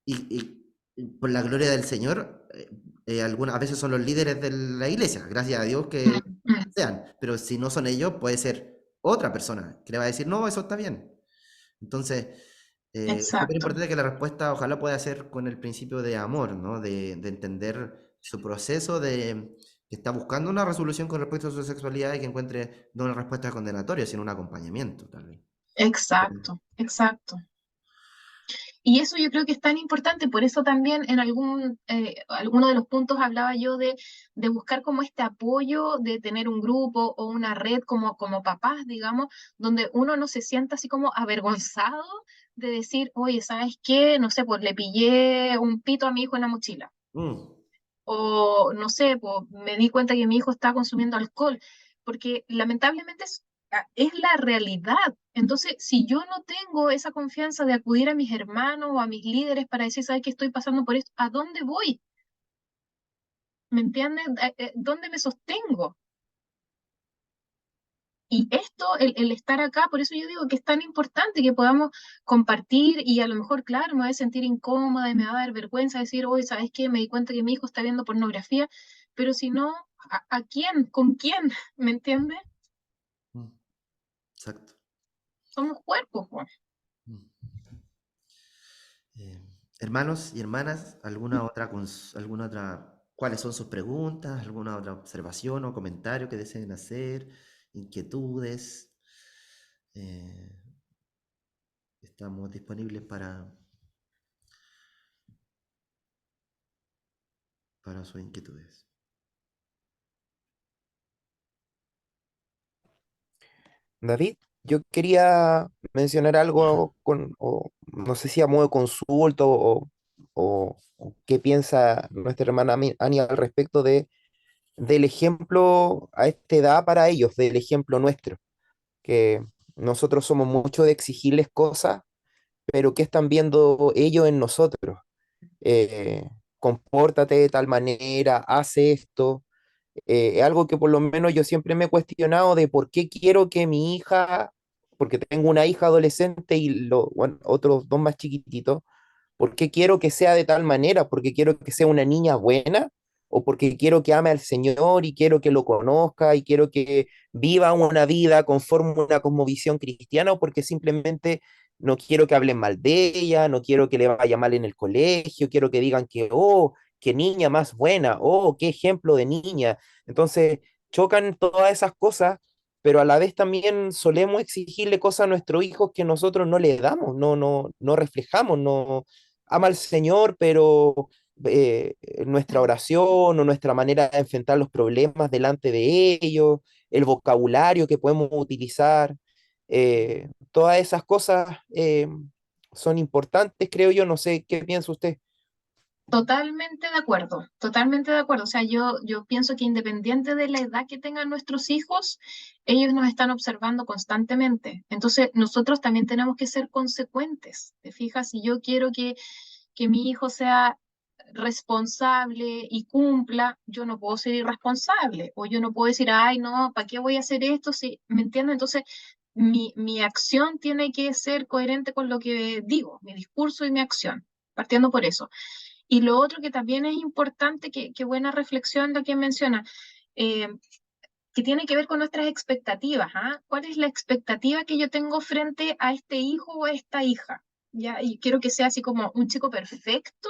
y por la gloria del Señor, algunas, a veces son los líderes de la iglesia, gracias a Dios que
Mm, mm,
sean, pero si no son ellos, puede ser otra persona que le va a decir, no, eso está bien. Entonces, es súper
exacto.
importante que la respuesta ojalá pueda ser con el principio de amor, ¿no? De entender su proceso, de que está buscando una resolución con respecto a su sexualidad y que encuentre no una respuesta condenatoria, sino un acompañamiento, tal vez.
Exacto, exacto. Y eso yo creo que es tan importante, por eso también en alguno de los puntos hablaba yo de buscar como este apoyo, de tener un grupo o una red como papás, digamos, donde uno no se sienta así como avergonzado de decir, oye, ¿sabes qué? No sé, pues le pillé un pito a mi hijo en la mochila.
Mm,
O no sé, pues me di cuenta que mi hijo está consumiendo alcohol, porque lamentablemente es la realidad. Entonces, si yo no tengo esa confianza de acudir a mis hermanos o a mis líderes para decir, ¿sabes qué estoy pasando por esto? ¿A dónde voy? ¿Me entiendes? ¿Dónde me sostengo? Y esto, el estar acá, por eso yo digo que es tan importante que podamos compartir y a lo mejor, claro, me voy a sentir incómoda y me va a dar vergüenza decir, oye, ¿sabes qué? Me di cuenta que mi hijo está viendo pornografía, pero si no, ¿a quién? ¿Con quién? ¿Me entiendes?
mm, exacto.
Somos cuerpos, po.
Mm. Eh, Hermanos y hermanas, alguna otra, cuáles son sus preguntas, alguna otra observación o comentario que deseen hacer, inquietudes? Eh, Estamos disponibles para sus inquietudes.
David, yo quería mencionar algo o no sé si a modo de consulta o qué piensa nuestra hermana Ani al respecto del ejemplo a esta edad para ellos, del ejemplo nuestro. que nosotros somos mucho de exigirles cosas, pero ¿qué están viendo ellos en nosotros? Compórtate de tal manera, hace esto. Es algo que por lo menos yo siempre me he cuestionado de por qué quiero que mi hija, porque tengo una hija adolescente y bueno, otros dos más chiquititos, ¿por qué quiero que sea de tal manera? ¿Porque quiero que sea una niña buena? ¿O porque quiero que ame al Señor y quiero que lo conozca y quiero que viva una vida conforme a una cosmovisión cristiana? ¿O porque simplemente no quiero que hablen mal de ella, no quiero que le vaya mal en el colegio, quiero que digan que, oh, qué niña más buena, oh, qué ejemplo de niña? Entonces, chocan todas esas cosas, pero a la vez también solemos exigirle cosas a nuestros hijos que nosotros no le damos, no reflejamos, no ama al Señor, pero nuestra oración o nuestra manera de enfrentar los problemas delante de ellos, el vocabulario que podemos utilizar, todas esas cosas son importantes, creo yo. No sé qué piensa usted.
Totalmente de acuerdo, totalmente de acuerdo. O sea, yo pienso que independiente de la edad que tengan nuestros hijos, ellos nos están observando constantemente. Entonces, nosotros también tenemos que ser consecuentes. ¿Te fijas? Si yo quiero que mi hijo sea responsable y cumpla, yo no puedo ser irresponsable. O yo no puedo decir, ay, no, ¿para qué voy a hacer esto? Si, ¿me entiendes? Entonces, mi acción tiene que ser coherente con lo que digo, mi discurso y mi acción, partiendo por eso. Y lo otro que también es importante, que buena reflexión lo que menciona, eh, que tiene que ver con nuestras expectativas, ¿ah? ¿Cuál es la expectativa que yo tengo frente a este hijo o a esta hija? ¿Ya? Y quiero que sea así como un chico perfecto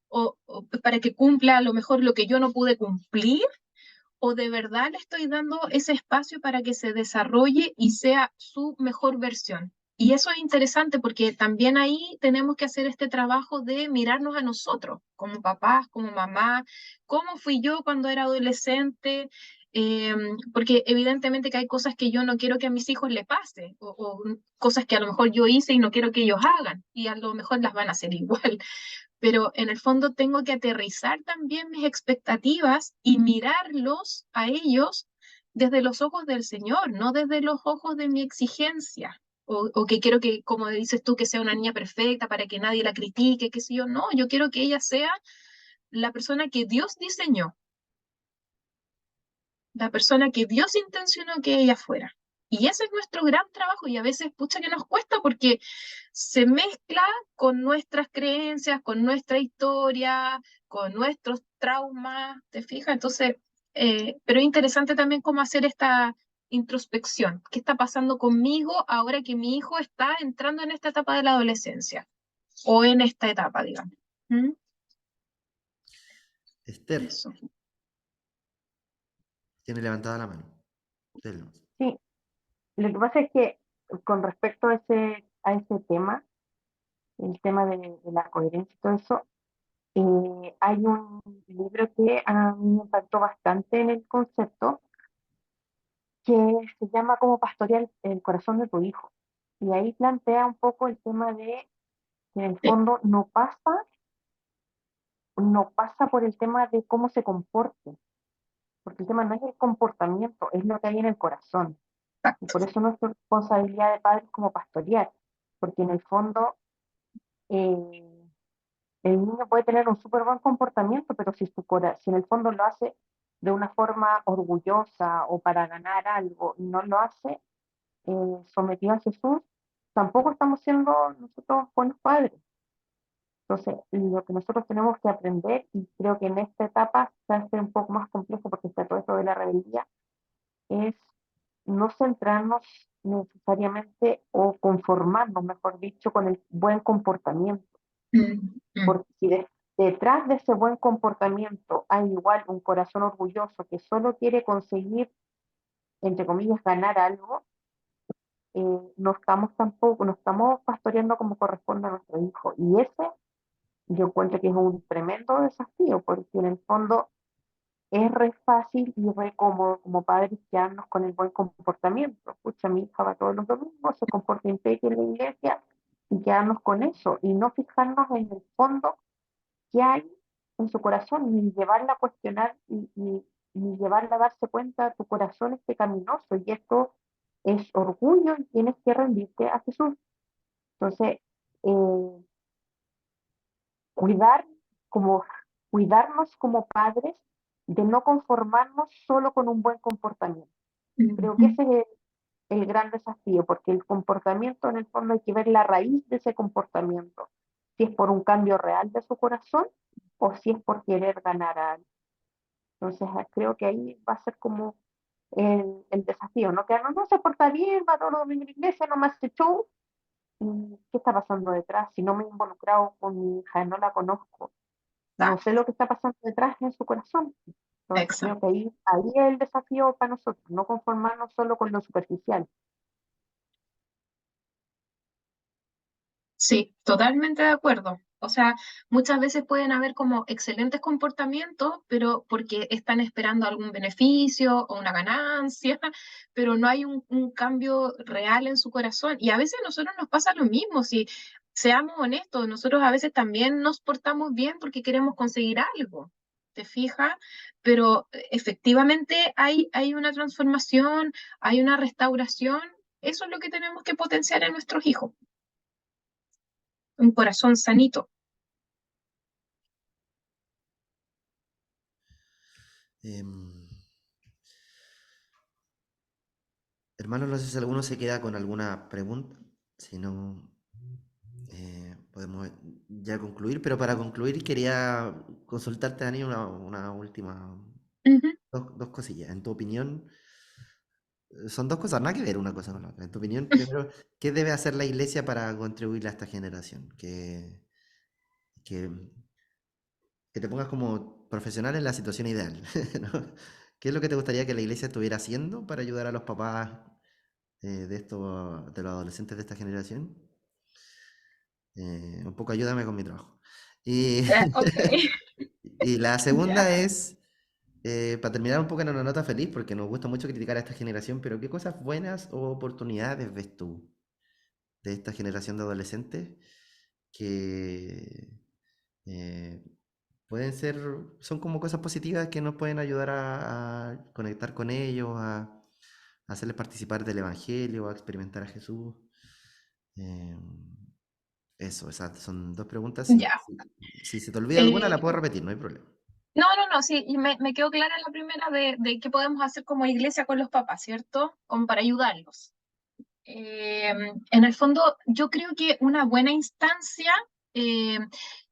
o para que cumpla a lo mejor lo que yo no pude cumplir, o de verdad le estoy dando ese espacio para que se desarrolle y sea su mejor versión. Y eso es interesante porque también ahí tenemos que hacer este trabajo de mirarnos a nosotros, como papás, como mamá, cómo fui yo cuando era adolescente, eh, porque evidentemente que hay cosas que yo no quiero que a mis hijos le pase, o cosas que a lo mejor yo hice y no quiero que ellos hagan, y a lo mejor las van a hacer igual, pero en el fondo tengo que aterrizar también mis expectativas y mirarlos a ellos desde los ojos del Señor, no desde los ojos de mi exigencia. O que quiero que, como dices tú, que sea una niña perfecta para que nadie la critique, qué sé yo. No, yo quiero que ella sea la persona que Dios diseñó, la persona que Dios intencionó que ella fuera. Y ese es nuestro gran trabajo y a veces, pucha, que nos cuesta porque se mezcla con nuestras creencias, con nuestra historia, con nuestros traumas, ¿te fijas? Entonces, pero es interesante también cómo hacer esta introspección. ¿Qué está pasando conmigo ahora que mi hijo está entrando en esta etapa de la adolescencia? O en esta etapa, digamos. ¿Mm?
Esther,
Eso.
tiene levantada la mano. Usted no.
Sí, lo que pasa es que con respecto a ese tema, el tema de la coherencia y todo eso, hay un libro que a mí me impactó bastante en el concepto, que se llama Cómo pastorear el corazón de tu hijo. Y ahí plantea un poco el tema de que en el
Sí,
fondo no pasa por el tema de cómo se comporte, porque el tema no es el comportamiento, es lo que hay en el corazón. Y
exacto.
por eso nuestra responsabilidad de padres como pastorear, porque en el fondo eh, el niño puede tener un súper buen comportamiento, pero si en el fondo lo hace de una forma orgullosa o para ganar algo y no lo hace sometido a Jesús, tampoco estamos siendo nosotros buenos padres. Entonces, lo que nosotros tenemos que aprender, y creo que en esta etapa se hace un poco más complejo porque está todo esto de la rebeldía, es no centrarnos necesariamente o conformarnos, mejor dicho, con el buen comportamiento.
Mm, mm,
Porque si detrás de ese buen comportamiento hay igual un corazón orgulloso que solo quiere conseguir, entre comillas, ganar algo, no estamos pastoreando como corresponde a nuestro hijo. Y ese yo encuentro que es un tremendo desafío, porque en el fondo es re fácil y re cómodo como padres quedarnos con el buen comportamiento. Escucha, mi hija va todos los domingos, se comporta impecable en la iglesia y quedarnos con eso y no fijarnos en el fondo qué hay en su corazón, ni llevarla a cuestionar ni llevarla a darse cuenta tu corazón es pecaminoso y esto es orgullo y tienes que rendirte a Jesús. Entonces, eh, cuidar como, cuidarnos como padres de no conformarnos solo con un buen comportamiento. Creo que
Ujú.
ese es el gran desafío, porque el comportamiento en el fondo hay que ver la raíz de ese comportamiento, si es por un cambio real de su corazón o si es por querer ganar a alguien. Entonces creo que ahí va a ser como el desafío, ¿no? Que no se porta bien, va todo los domingos a la iglesia, no me hace show. ¿Qué está pasando detrás? Si no me he involucrado con mi hija, no la conozco, no sé lo que está pasando detrás en su corazón. Entonces creo
Exacto.
que ahí es el desafío para nosotros, no conformarnos solo con lo superficial.
Sí, totalmente de acuerdo. O sea, muchas veces pueden haber como excelentes comportamientos, pero porque están esperando algún beneficio o una ganancia, pero no hay un cambio real en su corazón. Y a veces a nosotros nos pasa lo mismo, si seamos honestos, nosotros a veces también nos portamos bien porque queremos conseguir algo, ¿te fijas? Pero efectivamente hay una transformación, hay una restauración. Eso es lo que tenemos que potenciar en nuestros hijos, un corazón sanito.
Em, Hermano, no sé si alguno se queda con alguna pregunta. Si no, podemos ya concluir. Pero para concluir, quería consultarte, Dani, una última.
Ujú.
Dos cosillas. En tu opinión, son dos cosas, nada que ver una cosa con la otra. En tu opinión, primero, ¿qué debe hacer la iglesia para contribuir a esta generación? Que, que te pongas como profesional en la situación ideal, ¿no? ¿Qué es lo que te gustaría que la iglesia estuviera haciendo para ayudar a los papás de los adolescentes de esta generación? Un poco ayúdame con mi trabajo. Y,
Ok,
y la
ya.
segunda es, para terminar un poco en una nota feliz, porque nos gusta mucho criticar a esta generación, pero ¿qué cosas buenas o oportunidades ves tú de esta generación de adolescentes que eh, pueden ser, son como cosas positivas que nos pueden ayudar a conectar con ellos, a hacerles participar del Evangelio, a experimentar a Jesús? Eh, Eso, esas son dos preguntas.
Ya.
Si se te olvida alguna,
Eh,
la puedo repetir, no hay problema.
no, sí, y me quedó clara la primera de qué podemos hacer como iglesia con los papás, ¿cierto? Como para ayudarlos. Eh, en el fondo, yo creo que una buena instancia eh,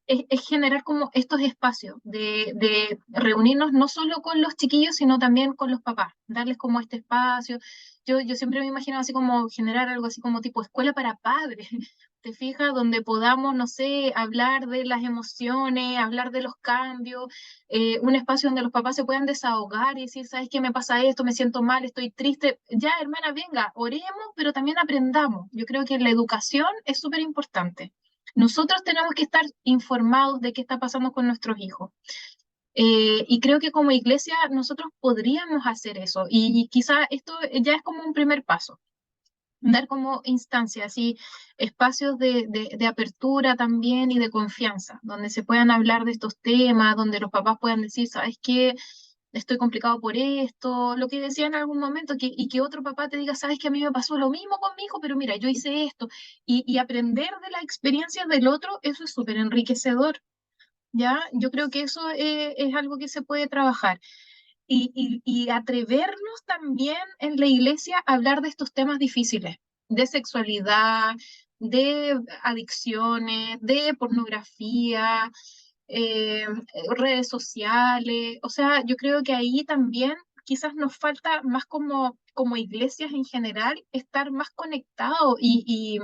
es generar como estos espacios de reunirnos no solo con los chiquillos, sino también con los papás, darles como este espacio. Yo siempre me imagino así como generar algo así como tipo escuela para padres, ¿te fijas? Donde podamos, no sé, hablar de las emociones, hablar de los cambios, un espacio donde los papás se puedan desahogar y decir, ¿sabes qué me pasa esto? Me siento mal, estoy triste. Ya, hermana, venga, oremos, pero también aprendamos. Yo creo que la educación es súper importante. Nosotros tenemos que estar informados de qué está pasando con nuestros hijos. Y creo que como iglesia nosotros podríamos hacer eso. Y quizá esto ya es como un primer paso, dar como instancias y espacios de apertura también y de confianza, donde se puedan hablar de estos temas, donde los papás puedan decir, ¿sabes qué? Estoy complicado por esto, lo que decía en algún momento, y que otro papá te diga, sabes que a mí me pasó lo mismo con mi hijo, pero mira, yo hice esto, y aprender de las experiencias del otro, eso es súper enriquecedor, ¿ya? Yo creo que eso es algo que se puede trabajar. Y atrevernos también en la iglesia a hablar de estos temas difíciles, de sexualidad, de adicciones, de pornografía, redes sociales. O sea, yo creo que ahí también quizás nos falta más como iglesias en general, estar más conectados y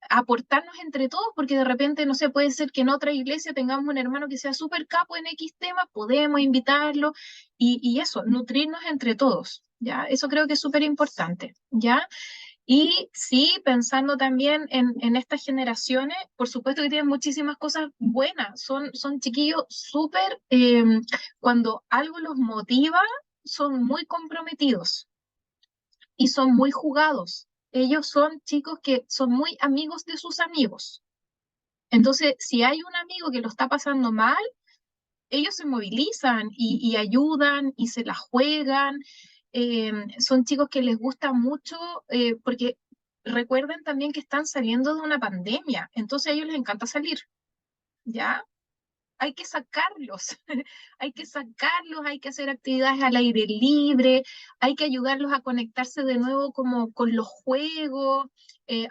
aportarnos entre todos, porque de repente, no sé, puede ser que en otra iglesia tengamos un hermano que sea súper capo en X tema, podemos invitarlo y eso, nutrirnos entre todos, ¿ya? Eso creo que es súper importante, ¿ya? Y sí, pensando también en estas generaciones, por supuesto que tienen muchísimas cosas buenas, son chiquillos súper, cuando algo los motiva, son muy comprometidos y son muy jugados. Ellos son chicos que son muy amigos de sus amigos. Entonces, si hay un amigo que lo está pasando mal, ellos se movilizan y ayudan y se la juegan. son chicos que les gusta mucho, porque recuerden también que están saliendo de una pandemia, entonces a ellos les encanta salir, ¿ya? Hay que sacarlos, hay que hacer actividades al aire libre, hay que ayudarlos a conectarse de nuevo como con los juegos,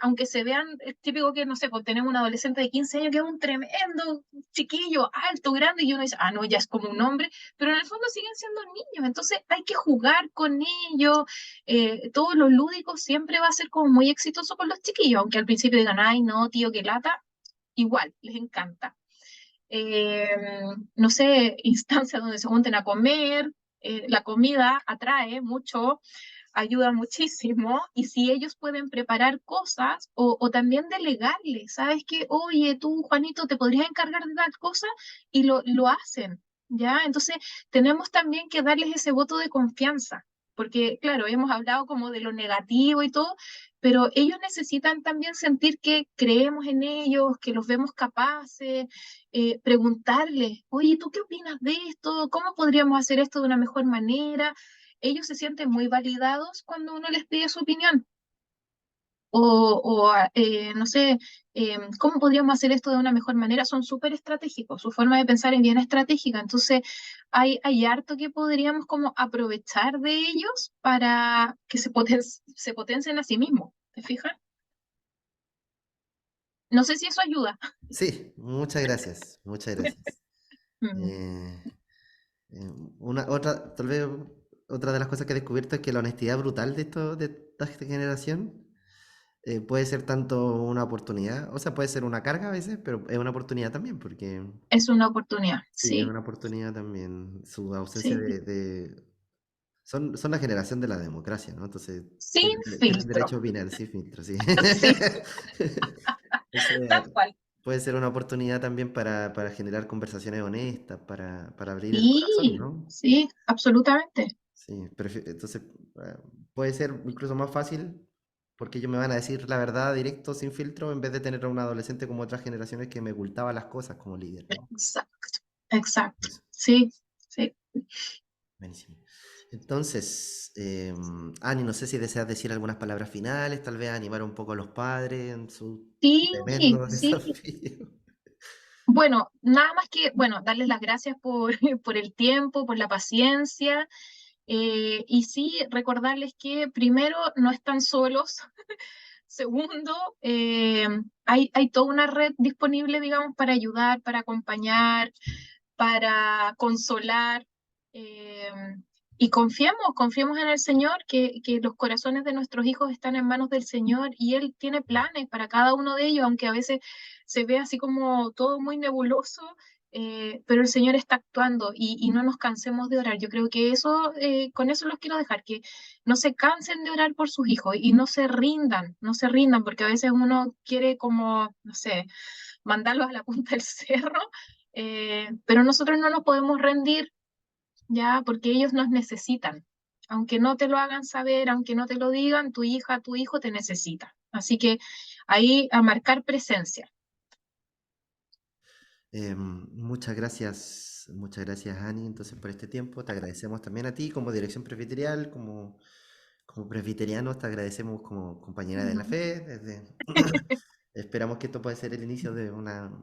aunque se vean, es típico que, no sé, pues tenemos un adolescente de 15 años que es un tremendo chiquillo, alto, grande, y uno dice, ah, no, ya es como un hombre, pero en el fondo siguen siendo niños, entonces hay que jugar con ellos, todo lo lúdico siempre va a ser como muy exitoso con los chiquillos, aunque al principio digan, ay, no, tío, qué lata, igual, les encanta. eh, no sé, instancias donde se junten a comer, la comida atrae mucho, ayuda muchísimo, y si ellos pueden preparar cosas o también delegarles, ¿sabes qué? Oye, tú, Juanito, te podrías encargar de tal cosa y lo hacen, ¿ya? Entonces, tenemos también que darles ese voto de confianza, porque, claro, hemos hablado como de lo negativo y todo, pero ellos necesitan también sentir que creemos en ellos, que los vemos capaces, preguntarles, oye, ¿tú qué opinas de esto? ¿Cómo podríamos hacer esto de una mejor manera? Ellos se sienten muy validados cuando uno les pide su opinión. No sé, ¿cómo podríamos hacer esto de una mejor manera? Son súper estratégicos, su forma de pensar es bien estratégica. Entonces, hay harto que podríamos como aprovechar de ellos para que se potencien a sí mismos. ¿Te fijas? No sé si eso ayuda.
Sí, muchas gracias, muchas gracias.
Mm.
Eh, tal vez otra de las cosas que he descubierto es que la honestidad brutal de esta generación puede ser tanto una oportunidad, o sea, puede ser una carga a veces, pero es una oportunidad también, porque
Es una oportunidad,
sí, es
sí,
una oportunidad también. Su ausencia
sí,
son la generación de la democracia, ¿no? Entonces,
sin
tienen
filtro,
derecho a opinar, sin filtro, sí.
sí, tal
Entonces,
cual.
puede ser una oportunidad también para generar conversaciones honestas, para abrir el corazón,
Sí,
¿no?
sí, absolutamente.
Sí, entonces puede ser incluso más fácil porque ellos me van a decir la verdad directo, sin filtro, en vez de tener a un adolescente como otras generaciones que me ocultaba las cosas como líder, ¿no?
Exacto, exacto.
Eso,
Sí, sí.
buenísimo. Entonces, Ani, no sé si deseas decir algunas palabras finales, tal vez animar un poco a los padres en su
Sí,
tremendo
sí.
desafío.
Bueno, nada más que, bueno, darles las gracias por, por el tiempo, por la paciencia, y sí, recordarles que primero no están solos. Segundo, hay toda una red disponible, digamos, para ayudar, para acompañar, para consolar. eh, y confiemos en el Señor, que los corazones de nuestros hijos están en manos del Señor y Él tiene planes para cada uno de ellos, aunque a veces se ve así como todo muy nebuloso, pero el Señor está actuando y no nos cansemos de orar. Yo creo que eso, con eso los quiero dejar, que no se cansen de orar por sus hijos y no se rindan, porque a veces uno quiere como, no sé, mandarlos a la punta del cerro, pero nosotros no nos podemos rendir ya porque ellos nos necesitan. Aunque no te lo hagan saber, aunque no te lo digan, tu hija, tu hijo te necesita. Así que ahí a marcar presencia.
Muchas gracias, Ani, entonces por este tiempo. Te agradecemos también a ti como dirección presbiterial, como presbiterianos, te agradecemos como compañera de la fe. Esperamos que esto pueda ser el inicio de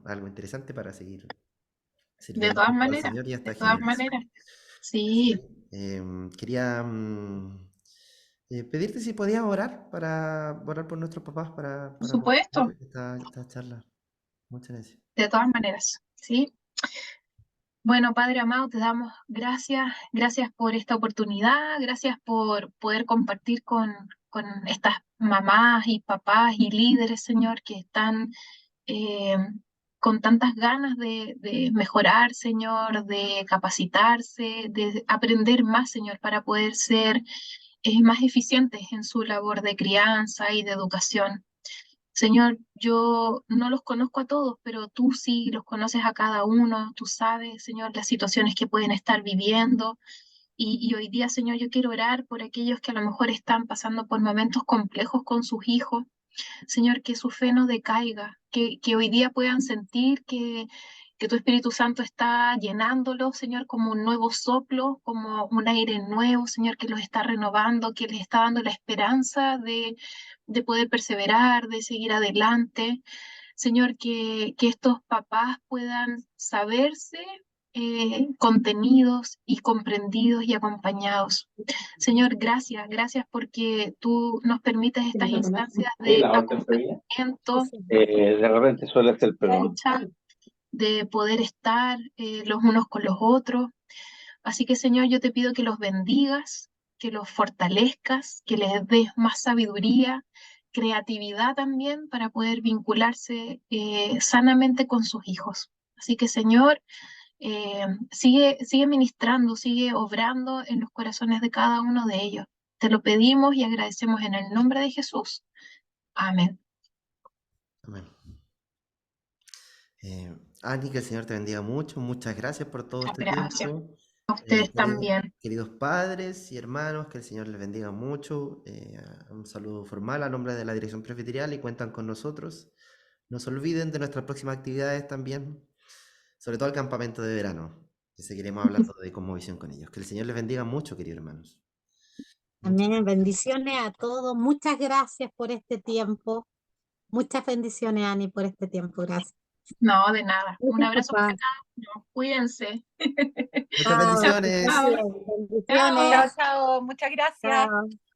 algo interesante para seguir
De
sirviendo
todas
junto al
maneras,
Señor y a
de
esta
todas
generación.
maneras.
Sí.
Sí,
Quería pedirte si podías orar para orar por nuestros papás
por
para
supuesto,
concluir esta charla. Muchas gracias.
de todas maneras. Sí. Bueno, Padre amado, te damos gracias, gracias por esta oportunidad, gracias por poder compartir con estas mamás y papás y líderes, Señor, que están eh, con tantas ganas de mejorar, Señor, de capacitarse, de aprender más, Señor, para poder ser más eficientes en su labor de crianza y de educación. Señor, yo no los conozco a todos, pero tú sí los conoces a cada uno, tú sabes, Señor, las situaciones que pueden estar viviendo. Y hoy día, Señor, yo quiero orar por aquellos que a lo mejor están pasando por momentos complejos con sus hijos. Señor, que su fe no decaiga, que hoy día puedan sentir que que tu Espíritu Santo está llenándolo, Señor, como un nuevo soplo, como un aire nuevo, Señor, que los está renovando, que les está dando la esperanza de poder perseverar, de seguir adelante. Señor, que estos papás puedan saberse contenidos y comprendidos y acompañados. Señor, gracias, gracias porque tú nos permites estas instancias
Sí,
de
la otra enfermedad.
acompañamiento,
De repente suele ser, pero
escucha, de poder estar los unos con los otros. Así que, Señor, yo te pido que los bendigas, que los fortalezcas, que les des más sabiduría, creatividad también para poder vincularse sanamente con sus hijos. Así que, Señor, sigue ministrando, sigue obrando en los corazones de cada uno de ellos. Te lo pedimos y agradecemos en el nombre de Jesús. Amén.
Amén. Ani, que el Señor te bendiga mucho. Muchas gracias por todo este
Gracias.
tiempo.
A ustedes también.
Queridos padres y hermanos, que el Señor les bendiga mucho. Un saludo formal a nombre de la Dirección Presbiterial y cuentan con nosotros. No se olviden de nuestras próximas actividades también, sobre todo el campamento de verano, que seguiremos hablando de Cosmovisión con ellos. Que el Señor les bendiga mucho, queridos hermanos.
Amén. Bendiciones a todos. Muchas gracias por este tiempo. Muchas bendiciones, Ani, por este tiempo. Gracias.
No, de nada. Un
Gracias,
abrazo
papá.
para cada uno. Cuídense.
Muchas
Chao,
bendiciones.
que estén bien. Bendiciones.
Chao, chao. Muchas gracias.
Chao.